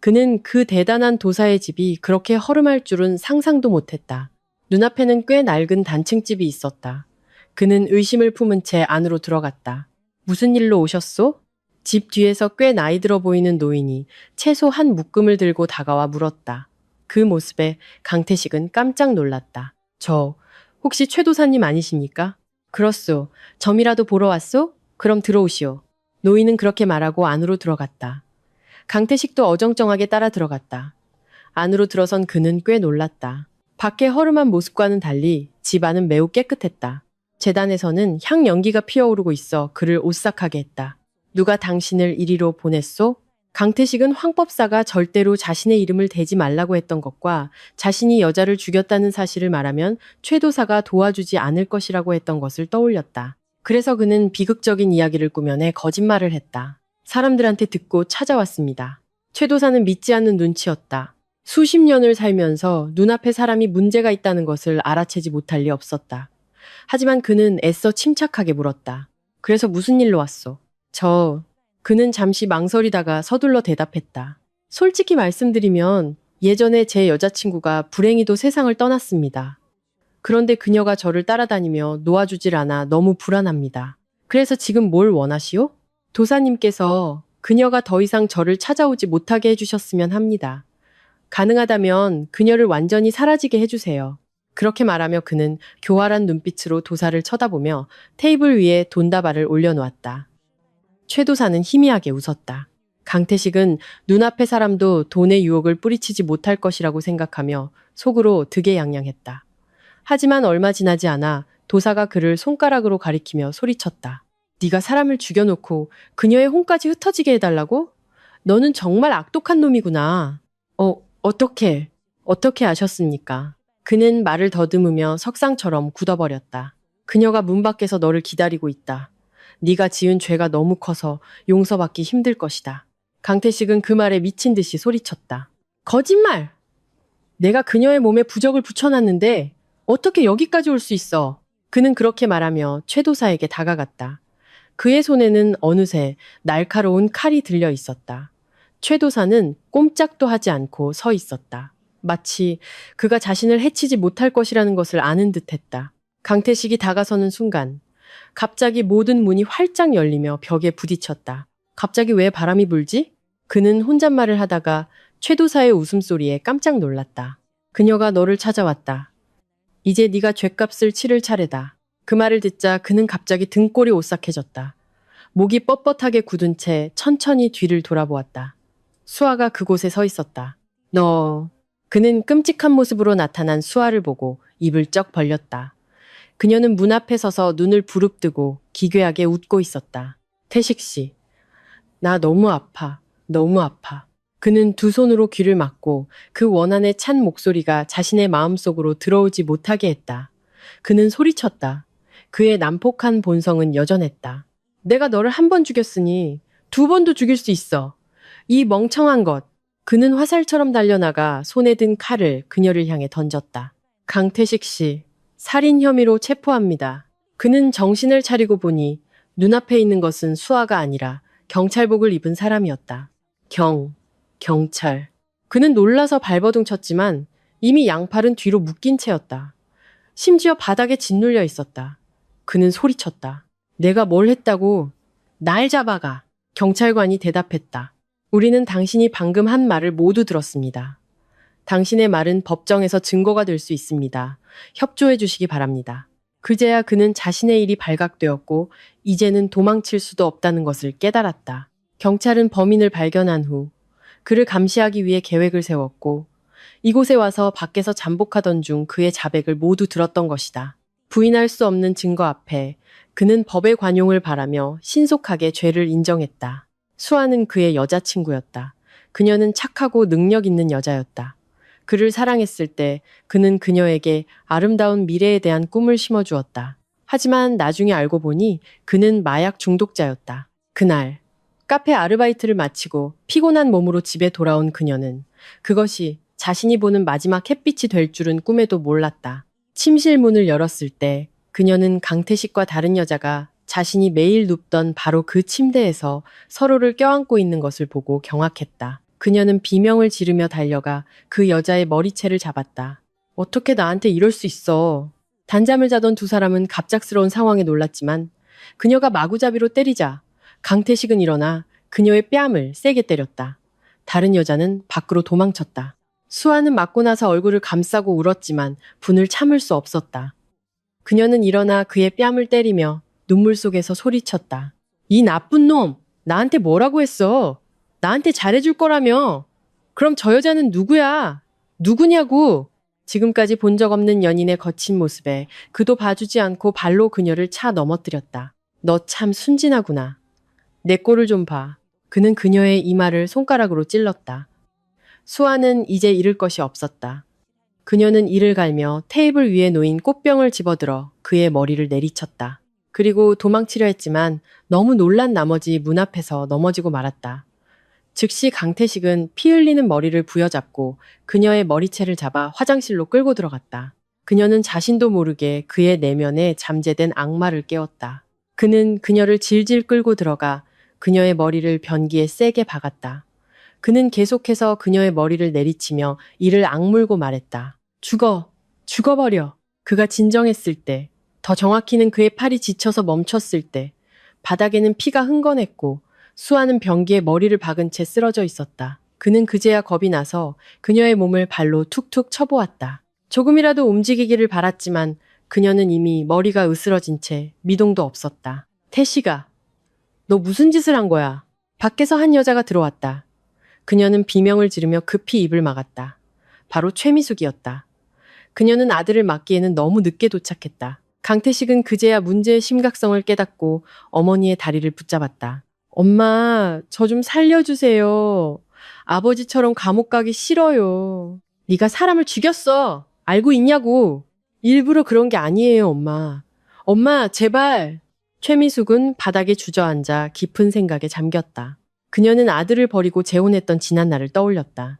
그는 그 대단한 도사의 집이 그렇게 허름할 줄은 상상도 못했다. 눈앞에는 꽤 낡은 단층집이 있었다. 그는 의심을 품은 채 안으로 들어갔다. 무슨 일로 오셨소? 집 뒤에서 꽤 나이 들어 보이는 노인이 채소 한 묶음을 들고 다가와 물었다. 그 모습에 강태식은 깜짝 놀랐다. 저, 혹시 최 도사님 아니십니까? 그렇소. 점이라도 보러 왔소? 그럼 들어오시오. 노인은 그렇게 말하고 안으로 들어갔다. 강태식도 어정쩡하게 따라 들어갔다. 안으로 들어선 그는 꽤 놀랐다. 밖의 허름한 모습과는 달리 집 안은 매우 깨끗했다. 재단에서는 향 연기가 피어오르고 있어 그를 오싹하게 했다. 누가 당신을 이리로 보냈소? 강태식은 황법사가 절대로 자신의 이름을 대지 말라고 했던 것과 자신이 여자를 죽였다는 사실을 말하면 최도사가 도와주지 않을 것이라고 했던 것을 떠올렸다. 그래서 그는 비극적인 이야기를 꾸며내 거짓말을 했다. 사람들한테 듣고 찾아왔습니다. 최도사는 믿지 않는 눈치였다. 수십 년을 살면서 눈앞에 사람이 문제가 있다는 것을 알아채지 못할 리 없었다. 하지만 그는 애써 침착하게 물었다. 그래서 무슨 일로 왔소? 그는 잠시 망설이다가 서둘러 대답했다. 솔직히 말씀드리면 예전에 제 여자친구가 불행히도 세상을 떠났습니다. 그런데 그녀가 저를 따라다니며 놓아주질 않아 너무 불안합니다. 그래서 지금 뭘 원하시오? 도사님께서 그녀가 더 이상 저를 찾아오지 못하게 해주셨으면 합니다. 가능하다면 그녀를 완전히 사라지게 해주세요. 그렇게 말하며 그는 교활한 눈빛으로 도사를 쳐다보며 테이블 위에 돈다발을 올려놓았다. 최 도사는 희미하게 웃었다. 강태식은 눈앞의 사람도 돈의 유혹을 뿌리치지 못할 것이라고 생각하며 속으로 득에양양했다. 하지만 얼마 지나지 않아 도사가 그를 손가락으로 가리키며 소리쳤다. 네가 사람을 죽여놓고 그녀의 혼까지 흩어지게 해달라고? 너는 정말 악독한 놈이구나. 어떻게 아셨습니까? 그는 말을 더듬으며 석상처럼 굳어버렸다. 그녀가 문 밖에서 너를 기다리고 있다. 네가 지은 죄가 너무 커서 용서받기 힘들 것이다. 강태식은 그 말에 미친 듯이 소리쳤다. 거짓말! 내가 그녀의 몸에 부적을 붙여놨는데 어떻게 여기까지 올 수 있어? 그는 그렇게 말하며 최도사에게 다가갔다. 그의 손에는 어느새 날카로운 칼이 들려 있었다. 최도사는 꼼짝도 하지 않고 서 있었다. 마치 그가 자신을 해치지 못할 것이라는 것을 아는 듯했다. 강태식이 다가서는 순간 갑자기 모든 문이 활짝 열리며 벽에 부딪혔다. 갑자기 왜 바람이 불지? 그는 혼잣말을 하다가 최도사의 웃음소리에 깜짝 놀랐다. 그녀가 너를 찾아왔다. 이제 네가 죗값을 치를 차례다. 그 말을 듣자 그는 갑자기 등골이 오싹해졌다. 목이 뻣뻣하게 굳은 채 천천히 뒤를 돌아보았다. 수아가 그곳에 서 있었다. 그는 끔찍한 모습으로 나타난 수아를 보고 입을 쩍 벌렸다. 그녀는 문 앞에 서서 눈을 부릅뜨고 기괴하게 웃고 있었다. 태식 씨, 나 너무 아파. 너무 아파. 그는 두 손으로 귀를 막고 그 원한에 찬 목소리가 자신의 마음속으로 들어오지 못하게 했다. 그는 소리쳤다. 그의 난폭한 본성은 여전했다. 내가 너를 한 번 죽였으니 두 번도 죽일 수 있어. 이 멍청한 것. 그는 화살처럼 달려나가 손에 든 칼을 그녀를 향해 던졌다. 강태식 씨, 살인 혐의로 체포합니다. 그는 정신을 차리고 보니 눈앞에 있는 것은 수아가 아니라 경찰복을 입은 사람이었다. 경찰. 그는 놀라서 발버둥 쳤지만 이미 양팔은 뒤로 묶인 채였다. 심지어 바닥에 짓눌려 있었다. 그는 소리쳤다. 내가 뭘 했다고? 날 잡아가. 경찰관이 대답했다. 우리는 당신이 방금 한 말을 모두 들었습니다. 당신의 말은 법정에서 증거가 될 수 있습니다. 협조해 주시기 바랍니다. 그제야 그는 자신의 일이 발각되었고 이제는 도망칠 수도 없다는 것을 깨달았다. 경찰은 범인을 발견한 후 그를 감시하기 위해 계획을 세웠고 이곳에 와서 밖에서 잠복하던 중 그의 자백을 모두 들었던 것이다. 부인할 수 없는 증거 앞에 그는 법의 관용을 바라며 신속하게 죄를 인정했다. 수아는 그의 여자친구였다. 그녀는 착하고 능력 있는 여자였다. 그를 사랑했을 때 그는 그녀에게 아름다운 미래에 대한 꿈을 심어주었다. 하지만 나중에 알고 보니 그는 마약 중독자였다. 그날 카페 아르바이트를 마치고 피곤한 몸으로 집에 돌아온 그녀는 그것이 자신이 보는 마지막 햇빛이 될 줄은 꿈에도 몰랐다. 침실 문을 열었을 때 그녀는 강태식과 다른 여자가 자신이 매일 눕던 바로 그 침대에서 서로를 껴안고 있는 것을 보고 경악했다. 그녀는 비명을 지르며 달려가 그 여자의 머리채를 잡았다. 어떻게 나한테 이럴 수 있어? 단잠을 자던 두 사람은 갑작스러운 상황에 놀랐지만 그녀가 마구잡이로 때리자 강태식은 일어나 그녀의 뺨을 세게 때렸다. 다른 여자는 밖으로 도망쳤다. 수아는 맞고 나서 얼굴을 감싸고 울었지만 분을 참을 수 없었다. 그녀는 일어나 그의 뺨을 때리며 눈물 속에서 소리쳤다. 이 나쁜 놈! 나한테 뭐라고 했어? 나한테 잘해줄 거라며! 그럼 저 여자는 누구야? 누구냐고! 지금까지 본 적 없는 연인의 거친 모습에 그도 봐주지 않고 발로 그녀를 차 넘어뜨렸다. 너 참 순진하구나. 내 꼴을 좀 봐. 그는 그녀의 이마를 손가락으로 찔렀다. 수아는 이제 잃을 것이 없었다. 그녀는 이를 갈며 테이블 위에 놓인 꽃병을 집어들어 그의 머리를 내리쳤다. 그리고 도망치려 했지만 너무 놀란 나머지 문 앞에서 넘어지고 말았다. 즉시 강태식은 피 흘리는 머리를 부여잡고 그녀의 머리채를 잡아 화장실로 끌고 들어갔다. 그녀는 자신도 모르게 그의 내면에 잠재된 악마를 깨웠다. 그는 그녀를 질질 끌고 들어가 그녀의 머리를 변기에 세게 박았다. 그는 계속해서 그녀의 머리를 내리치며 이를 악물고 말했다. 죽어버려. 그가 진정했을 때, 더 정확히는 그의 팔이 지쳐서 멈췄을 때, 바닥에는 피가 흥건했고 수아는 변기에 머리를 박은 채 쓰러져 있었다. 그는 그제야 겁이 나서 그녀의 몸을 발로 툭툭 쳐보았다. 조금이라도 움직이기를 바랐지만 그녀는 이미 머리가 으스러진 채 미동도 없었다. 태식아, 너 무슨 짓을 한 거야? 밖에서 한 여자가 들어왔다. 그녀는 비명을 지르며 급히 입을 막았다. 바로 최미숙이었다. 그녀는 아들을 맞기에는 너무 늦게 도착했다. 강태식은 그제야 문제의 심각성을 깨닫고 어머니의 다리를 붙잡았다. 엄마, 저 좀 살려주세요. 아버지처럼 감옥 가기 싫어요. 네가 사람을 죽였어. 알고 있냐고. 일부러 그런 게 아니에요, 엄마. 엄마, 제발. 최미숙은 바닥에 주저앉아 깊은 생각에 잠겼다. 그녀는 아들을 버리고 재혼했던 지난 날을 떠올렸다.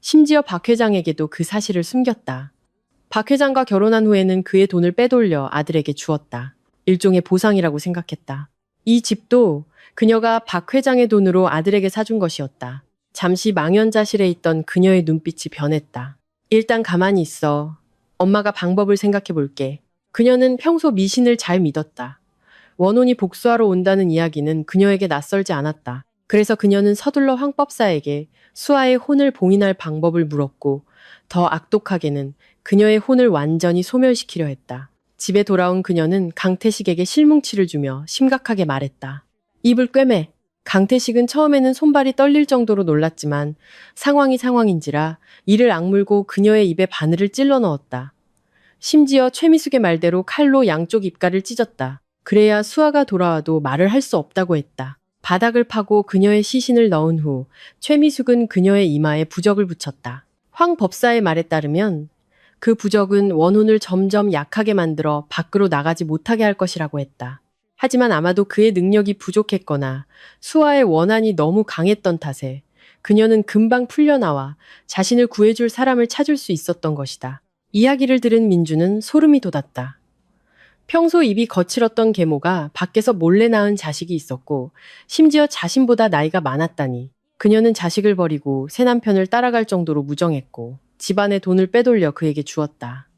심지어 박 회장에게도 그 사실을 숨겼다. 박 회장과 결혼한 후에는 그의 돈을 빼돌려 아들에게 주었다. 일종의 보상이라고 생각했다. 이 집도 그녀가 박 회장의 돈으로 아들에게 사준 것이었다. 잠시 망연자실해 있던 그녀의 눈빛이 변했다. 일단 가만히 있어. 엄마가 방법을 생각해 볼게. 그녀는 평소 미신을 잘 믿었다. 원혼이 복수하러 온다는 이야기는 그녀에게 낯설지 않았다. 그래서 그녀는 서둘러 황법사에게 수아의 혼을 봉인할 방법을 물었고 더 악독하게는 그녀의 혼을 완전히 소멸시키려 했다. 집에 돌아온 그녀는 강태식에게 실뭉치를 주며 심각하게 말했다. 입을 꿰매. 강태식은 처음에는 손발이 떨릴 정도로 놀랐지만 상황이 상황인지라 이를 악물고 그녀의 입에 바늘을 찔러 넣었다. 심지어 최미숙의 말대로 칼로 양쪽 입가를 찢었다. 그래야 수아가 돌아와도 말을 할 수 없다고 했다. 바닥을 파고 그녀의 시신을 넣은 후 최미숙은 그녀의 이마에 부적을 붙였다. 황 법사의 말에 따르면 그 부적은 원혼을 점점 약하게 만들어 밖으로 나가지 못하게 할 것이라고 했다. 하지만 아마도 그의 능력이 부족했거나 수아의 원한이 너무 강했던 탓에 그녀는 금방 풀려나와 자신을 구해줄 사람을 찾을 수 있었던 것이다. 이야기를 들은 민주는 소름이 돋았다. 평소 입이 거칠었던 계모가 밖에서 몰래 낳은 자식이 있었고 심지어 자신보다 나이가 많았다니. 그녀는 자식을 버리고 새 남편을 따라갈 정도로 무정했고 집안의 돈을 빼돌려 그에게 주었다.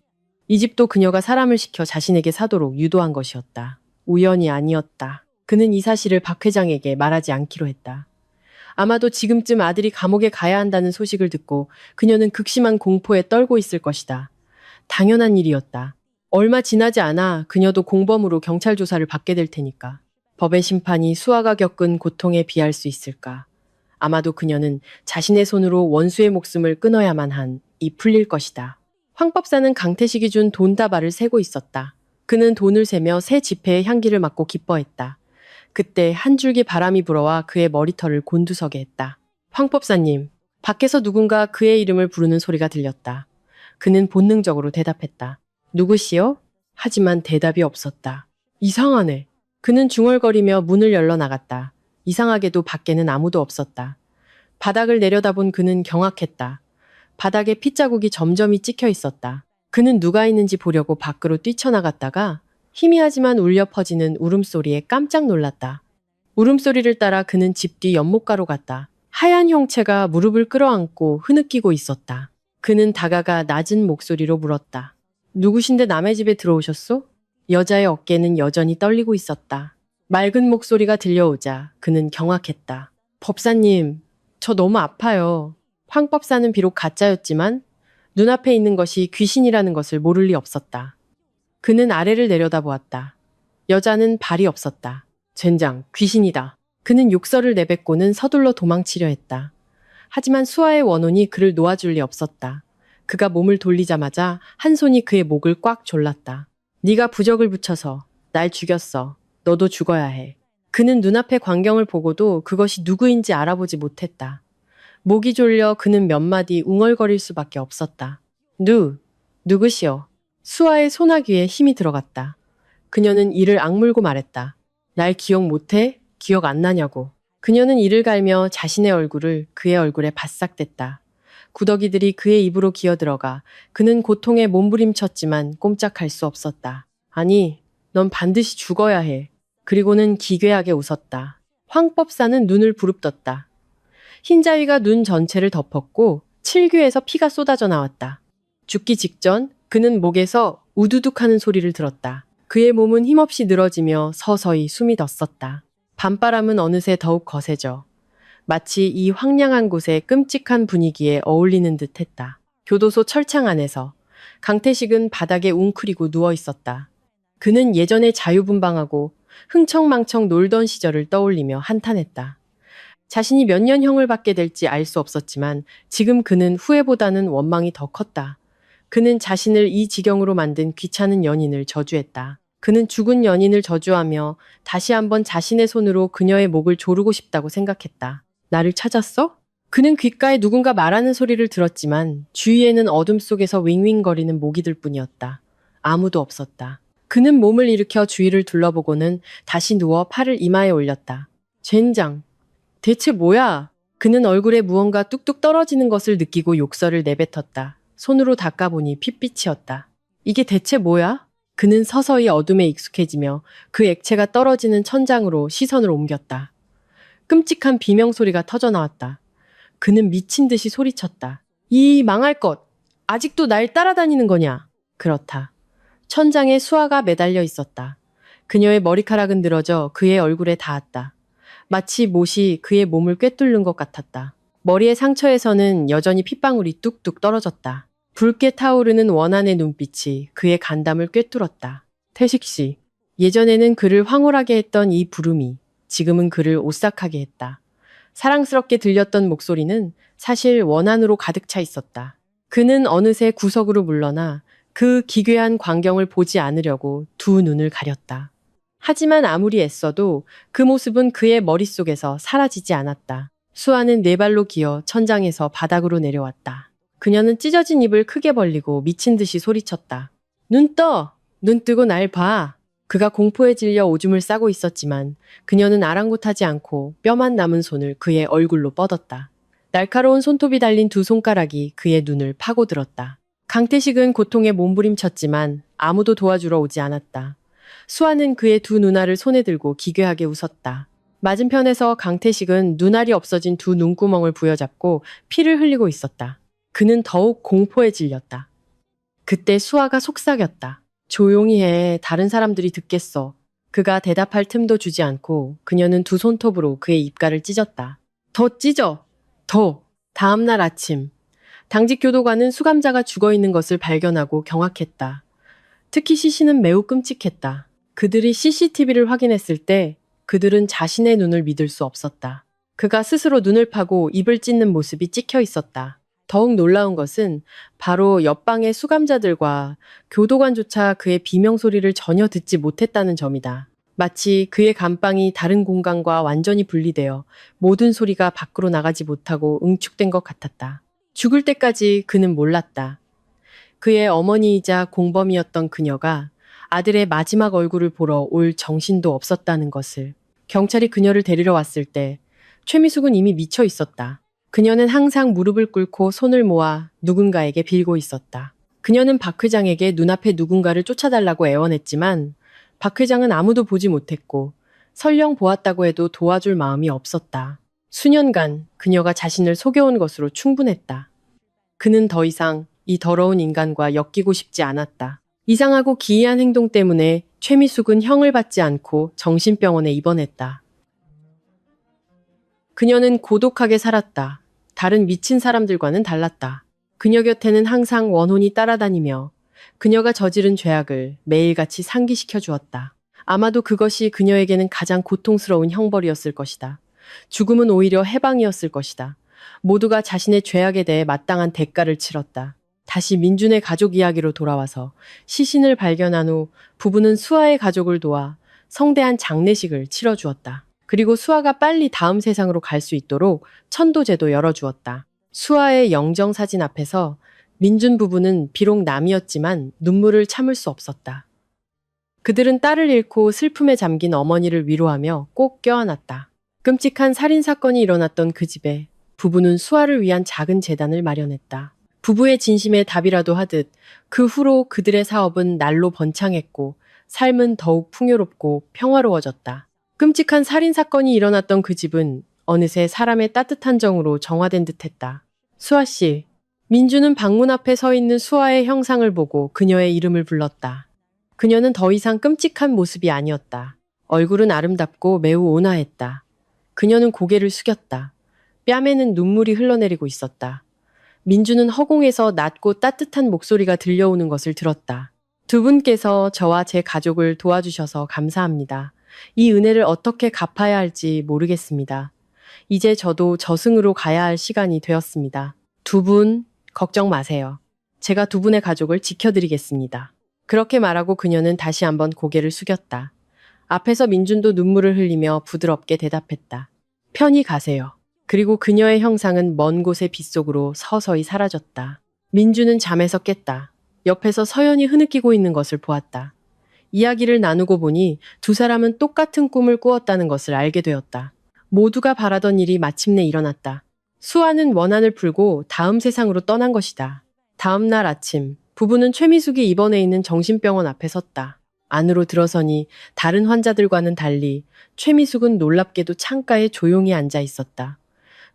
이 집도 그녀가 사람을 시켜 자신에게 사도록 유도한 것이었다. 우연이 아니었다. 그는 이 사실을 박 회장에게 말하지 않기로 했다. 아마도 지금쯤 아들이 감옥에 가야 한다는 소식을 듣고 그녀는 극심한 공포에 떨고 있을 것이다. 당연한 일이었다. 얼마 지나지 않아 그녀도 공범으로 경찰 조사를 받게 될 테니까. 법의 심판이 수아가 겪은 고통에 비할 수 있을까? 아마도 그녀는 자신의 손으로 원수의 목숨을 끊어야만 한 이 풀릴 것이다. 황법사는 강태식이 준 돈다발을 세고 있었다. 그는 돈을 세며 새 지폐의 향기를 맡고 기뻐했다. 그때 한 줄기 바람이 불어와 그의 머리털을 곤두서게 했다. 황법사님, 밖에서 누군가 그의 이름을 부르는 소리가 들렸다. 그는 본능적으로 대답했다. 누구시오? 하지만 대답이 없었다. 이상하네. 그는 중얼거리며 문을 열러 나갔다. 이상하게도 밖에는 아무도 없었다. 바닥을 내려다본 그는 경악했다. 바닥에 핏자국이 점점이 찍혀 있었다. 그는 누가 있는지 보려고 밖으로 뛰쳐나갔다가 희미하지만 울려 퍼지는 울음소리에 깜짝 놀랐다. 울음소리를 따라 그는 집 뒤 연못가로 갔다. 하얀 형체가 무릎을 끌어안고 흐느끼고 있었다. 그는 다가가 낮은 목소리로 물었다. 누구신데 남의 집에 들어오셨소? 여자의 어깨는 여전히 떨리고 있었다. 맑은 목소리가 들려오자 그는 경악했다. 법사님, 저 너무 아파요. 황 법사는 비록 가짜였지만 눈앞에 있는 것이 귀신이라는 것을 모를 리 없었다. 그는 아래를 내려다보았다. 여자는 발이 없었다. 젠장, 귀신이다. 그는 욕설을 내뱉고는 서둘러 도망치려 했다. 하지만 수아의 원혼이 그를 놓아줄 리 없었다. 그가 몸을 돌리자마자 한 손이 그의 목을 꽉 졸랐다. 네가 부적을 붙여서 날 죽였어. 너도 죽어야 해. 그는 눈앞의 광경을 보고도 그것이 누구인지 알아보지 못했다. 목이 졸려 그는 몇 마디 웅얼거릴 수밖에 없었다. 누구시오? 수아의 소나귀에 힘이 들어갔다. 그녀는 이를 악물고 말했다. 날 기억 못해? 기억 안 나냐고. 그녀는 이를 갈며 자신의 얼굴을 그의 얼굴에 바싹 댔다. 구더기들이 그의 입으로 기어들어가 그는 고통에 몸부림쳤지만 꼼짝할 수 없었다. 아니, 넌 반드시 죽어야 해. 그리고는 기괴하게 웃었다. 황법사는 눈을 부릅떴다. 흰자위가 눈 전체를 덮었고 칠귀에서 피가 쏟아져 나왔다. 죽기 직전 그는 목에서 우두둑하는 소리를 들었다. 그의 몸은 힘없이 늘어지며 서서히 숨이 멎었다. 밤바람은 어느새 더욱 거세져 마치 이 황량한 곳의 끔찍한 분위기에 어울리는 듯 했다. 교도소 철창 안에서 강태식은 바닥에 웅크리고 누워 있었다. 그는 예전에 자유분방하고 흥청망청 놀던 시절을 떠올리며 한탄했다. 자신이 몇 년 형을 받게 될지 알 수 없었지만 지금 그는 후회보다는 원망이 더 컸다. 그는 자신을 이 지경으로 만든 귀찮은 연인을 저주했다. 그는 죽은 연인을 저주하며 다시 한번 자신의 손으로 그녀의 목을 조르고 싶다고 생각했다. 나를 찾았어? 그는 귓가에 누군가 말하는 소리를 들었지만 주위에는 어둠 속에서 윙윙거리는 모기들 뿐이었다. 아무도 없었다. 그는 몸을 일으켜 주위를 둘러보고는 다시 누워 팔을 이마에 올렸다. 젠장. 대체 뭐야? 그는 얼굴에 무언가 뚝뚝 떨어지는 것을 느끼고 욕설을 내뱉었다. 손으로 닦아보니 핏빛이었다. 이게 대체 뭐야? 그는 서서히 어둠에 익숙해지며 그 액체가 떨어지는 천장으로 시선을 옮겼다. 끔찍한 비명소리가 터져나왔다. 그는 미친 듯이 소리쳤다. 이 망할 것! 아직도 날 따라다니는 거냐? 그렇다. 천장에 수아가 매달려 있었다. 그녀의 머리카락은 늘어져 그의 얼굴에 닿았다. 마치 못이 그의 몸을 꿰뚫는 것 같았다. 머리의 상처에서는 여전히 핏방울이 뚝뚝 떨어졌다. 붉게 타오르는 원한의 눈빛이 그의 간담을 꿰뚫었다. 태식 씨. 예전에는 그를 황홀하게 했던 이 부름이 지금은 그를 오싹하게 했다. 사랑스럽게 들렸던 목소리는 사실 원한으로 가득 차 있었다. 그는 어느새 구석으로 물러나 그 기괴한 광경을 보지 않으려고 두 눈을 가렸다. 하지만 아무리 애써도 그 모습은 그의 머릿속에서 사라지지 않았다. 수아는 네 발로 기어 천장에서 바닥으로 내려왔다. 그녀는 찢어진 입을 크게 벌리고 미친 듯이 소리쳤다. 눈 떠! 눈 뜨고 날 봐! 그가 공포에 질려 오줌을 싸고 있었지만 그녀는 아랑곳하지 않고 뼈만 남은 손을 그의 얼굴로 뻗었다. 날카로운 손톱이 달린 두 손가락이 그의 눈을 파고들었다. 강태식은 고통에 몸부림쳤지만 아무도 도와주러 오지 않았다. 수아는 그의 두 눈알을 손에 들고 기괴하게 웃었다. 맞은편에서 강태식은 눈알이 없어진 두 눈구멍을 부여잡고 피를 흘리고 있었다. 그는 더욱 공포에 질렸다. 그때 수아가 속삭였다. 조용히 해. 다른 사람들이 듣겠어. 그가 대답할 틈도 주지 않고 그녀는 두 손톱으로 그의 입가를 찢었다. 더 찢어! 더! 다음날 아침. 당직 교도관은 수감자가 죽어있는 것을 발견하고 경악했다. 특히 시신은 매우 끔찍했다. 그들이 CCTV를 확인했을 때 그들은 자신의 눈을 믿을 수 없었다. 그가 스스로 눈을 파고 입을 찢는 모습이 찍혀 있었다. 더욱 놀라운 것은 바로 옆방의 수감자들과 교도관조차 그의 비명소리를 전혀 듣지 못했다는 점이다. 마치 그의 감방이 다른 공간과 완전히 분리되어 모든 소리가 밖으로 나가지 못하고 응축된 것 같았다. 죽을 때까지 그는 몰랐다. 그의 어머니이자 공범이었던 그녀가 아들의 마지막 얼굴을 보러 올 정신도 없었다는 것을. 경찰이 그녀를 데리러 왔을 때 최미숙은 이미 미쳐 있었다. 그녀는 항상 무릎을 꿇고 손을 모아 누군가에게 빌고 있었다. 그녀는 박 회장에게 눈앞에 누군가를 쫓아달라고 애원했지만 박 회장은 아무도 보지 못했고 설령 보았다고 해도 도와줄 마음이 없었다. 수년간 그녀가 자신을 속여온 것으로 충분했다. 그는 더 이상 이 더러운 인간과 엮이고 싶지 않았다. 이상하고 기이한 행동 때문에 최미숙은 형을 받지 않고 정신병원에 입원했다. 그녀는 고독하게 살았다. 다른 미친 사람들과는 달랐다. 그녀 곁에는 항상 원혼이 따라다니며 그녀가 저지른 죄악을 매일같이 상기시켜 주었다. 아마도 그것이 그녀에게는 가장 고통스러운 형벌이었을 것이다. 죽음은 오히려 해방이었을 것이다. 모두가 자신의 죄악에 대해 마땅한 대가를 치렀다. 다시 민준의 가족 이야기로 돌아와서 시신을 발견한 후 부부는 수아의 가족을 도와 성대한 장례식을 치러주었다. 그리고 수아가 빨리 다음 세상으로 갈 수 있도록 천도제도 열어주었다. 수아의 영정사진 앞에서 민준 부부는 비록 남이었지만 눈물을 참을 수 없었다. 그들은 딸을 잃고 슬픔에 잠긴 어머니를 위로하며 꼭 껴안았다. 끔찍한 살인사건이 일어났던 그 집에 부부는 수아를 위한 작은 재단을 마련했다. 부부의 진심에 답이라도 하듯 그 후로 그들의 사업은 날로 번창했고 삶은 더욱 풍요롭고 평화로워졌다. 끔찍한 살인사건이 일어났던 그 집은 어느새 사람의 따뜻한 정으로 정화된 듯했다. 수아 씨. 민주는 방문 앞에 서 있는 수아의 형상을 보고 그녀의 이름을 불렀다. 그녀는 더 이상 끔찍한 모습이 아니었다. 얼굴은 아름답고 매우 온화했다. 그녀는 고개를 숙였다. 뺨에는 눈물이 흘러내리고 있었다. 민주는 허공에서 낮고 따뜻한 목소리가 들려오는 것을 들었다. 두 분께서 저와 제 가족을 도와주셔서 감사합니다. 이 은혜를 어떻게 갚아야 할지 모르겠습니다. 이제 저도 저승으로 가야 할 시간이 되었습니다. 두 분, 걱정 마세요. 제가 두 분의 가족을 지켜드리겠습니다. 그렇게 말하고 그녀는 다시 한번 고개를 숙였다. 앞에서 민준도 눈물을 흘리며 부드럽게 대답했다. 편히 가세요. 그리고 그녀의 형상은 먼 곳의 빗속으로 서서히 사라졌다. 민준은 잠에서 깼다. 옆에서 서연이 흐느끼고 있는 것을 보았다. 이야기를 나누고 보니 두 사람은 똑같은 꿈을 꾸었다는 것을 알게 되었다. 모두가 바라던 일이 마침내 일어났다. 수아는 원한을 풀고 다음 세상으로 떠난 것이다. 다음 날 아침, 부부는 최미숙이 입원해 있는 정신병원 앞에 섰다. 안으로 들어서니 다른 환자들과는 달리 최미숙은 놀랍게도 창가에 조용히 앉아 있었다.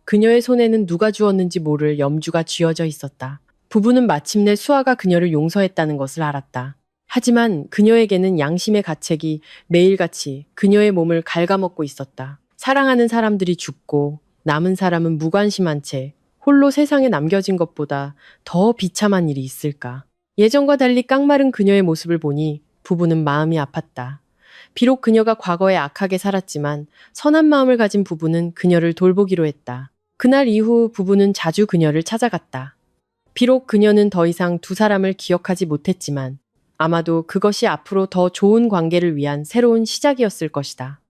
그녀의 손에는 누가 주었는지 모를 염주가 쥐어져 있었다. 부부는 마침내 수아가 그녀를 용서했다는 것을 알았다. 하지만 그녀에게는 양심의 가책이 매일같이 그녀의 몸을 갉아먹고 있었다. 사랑하는 사람들이 죽고 남은 사람은 무관심한 채 홀로 세상에 남겨진 것보다 더 비참한 일이 있을까. 예전과 달리 깡마른 그녀의 모습을 보니 부부는 마음이 아팠다. 비록 그녀가 과거에 악하게 살았지만 선한 마음을 가진 부부는 그녀를 돌보기로 했다. 그날 이후 부부는 자주 그녀를 찾아갔다. 비록 그녀는 더 이상 두 사람을 기억하지 못했지만 아마도 그것이 앞으로 더 좋은 관계를 위한 새로운 시작이었을 것이다.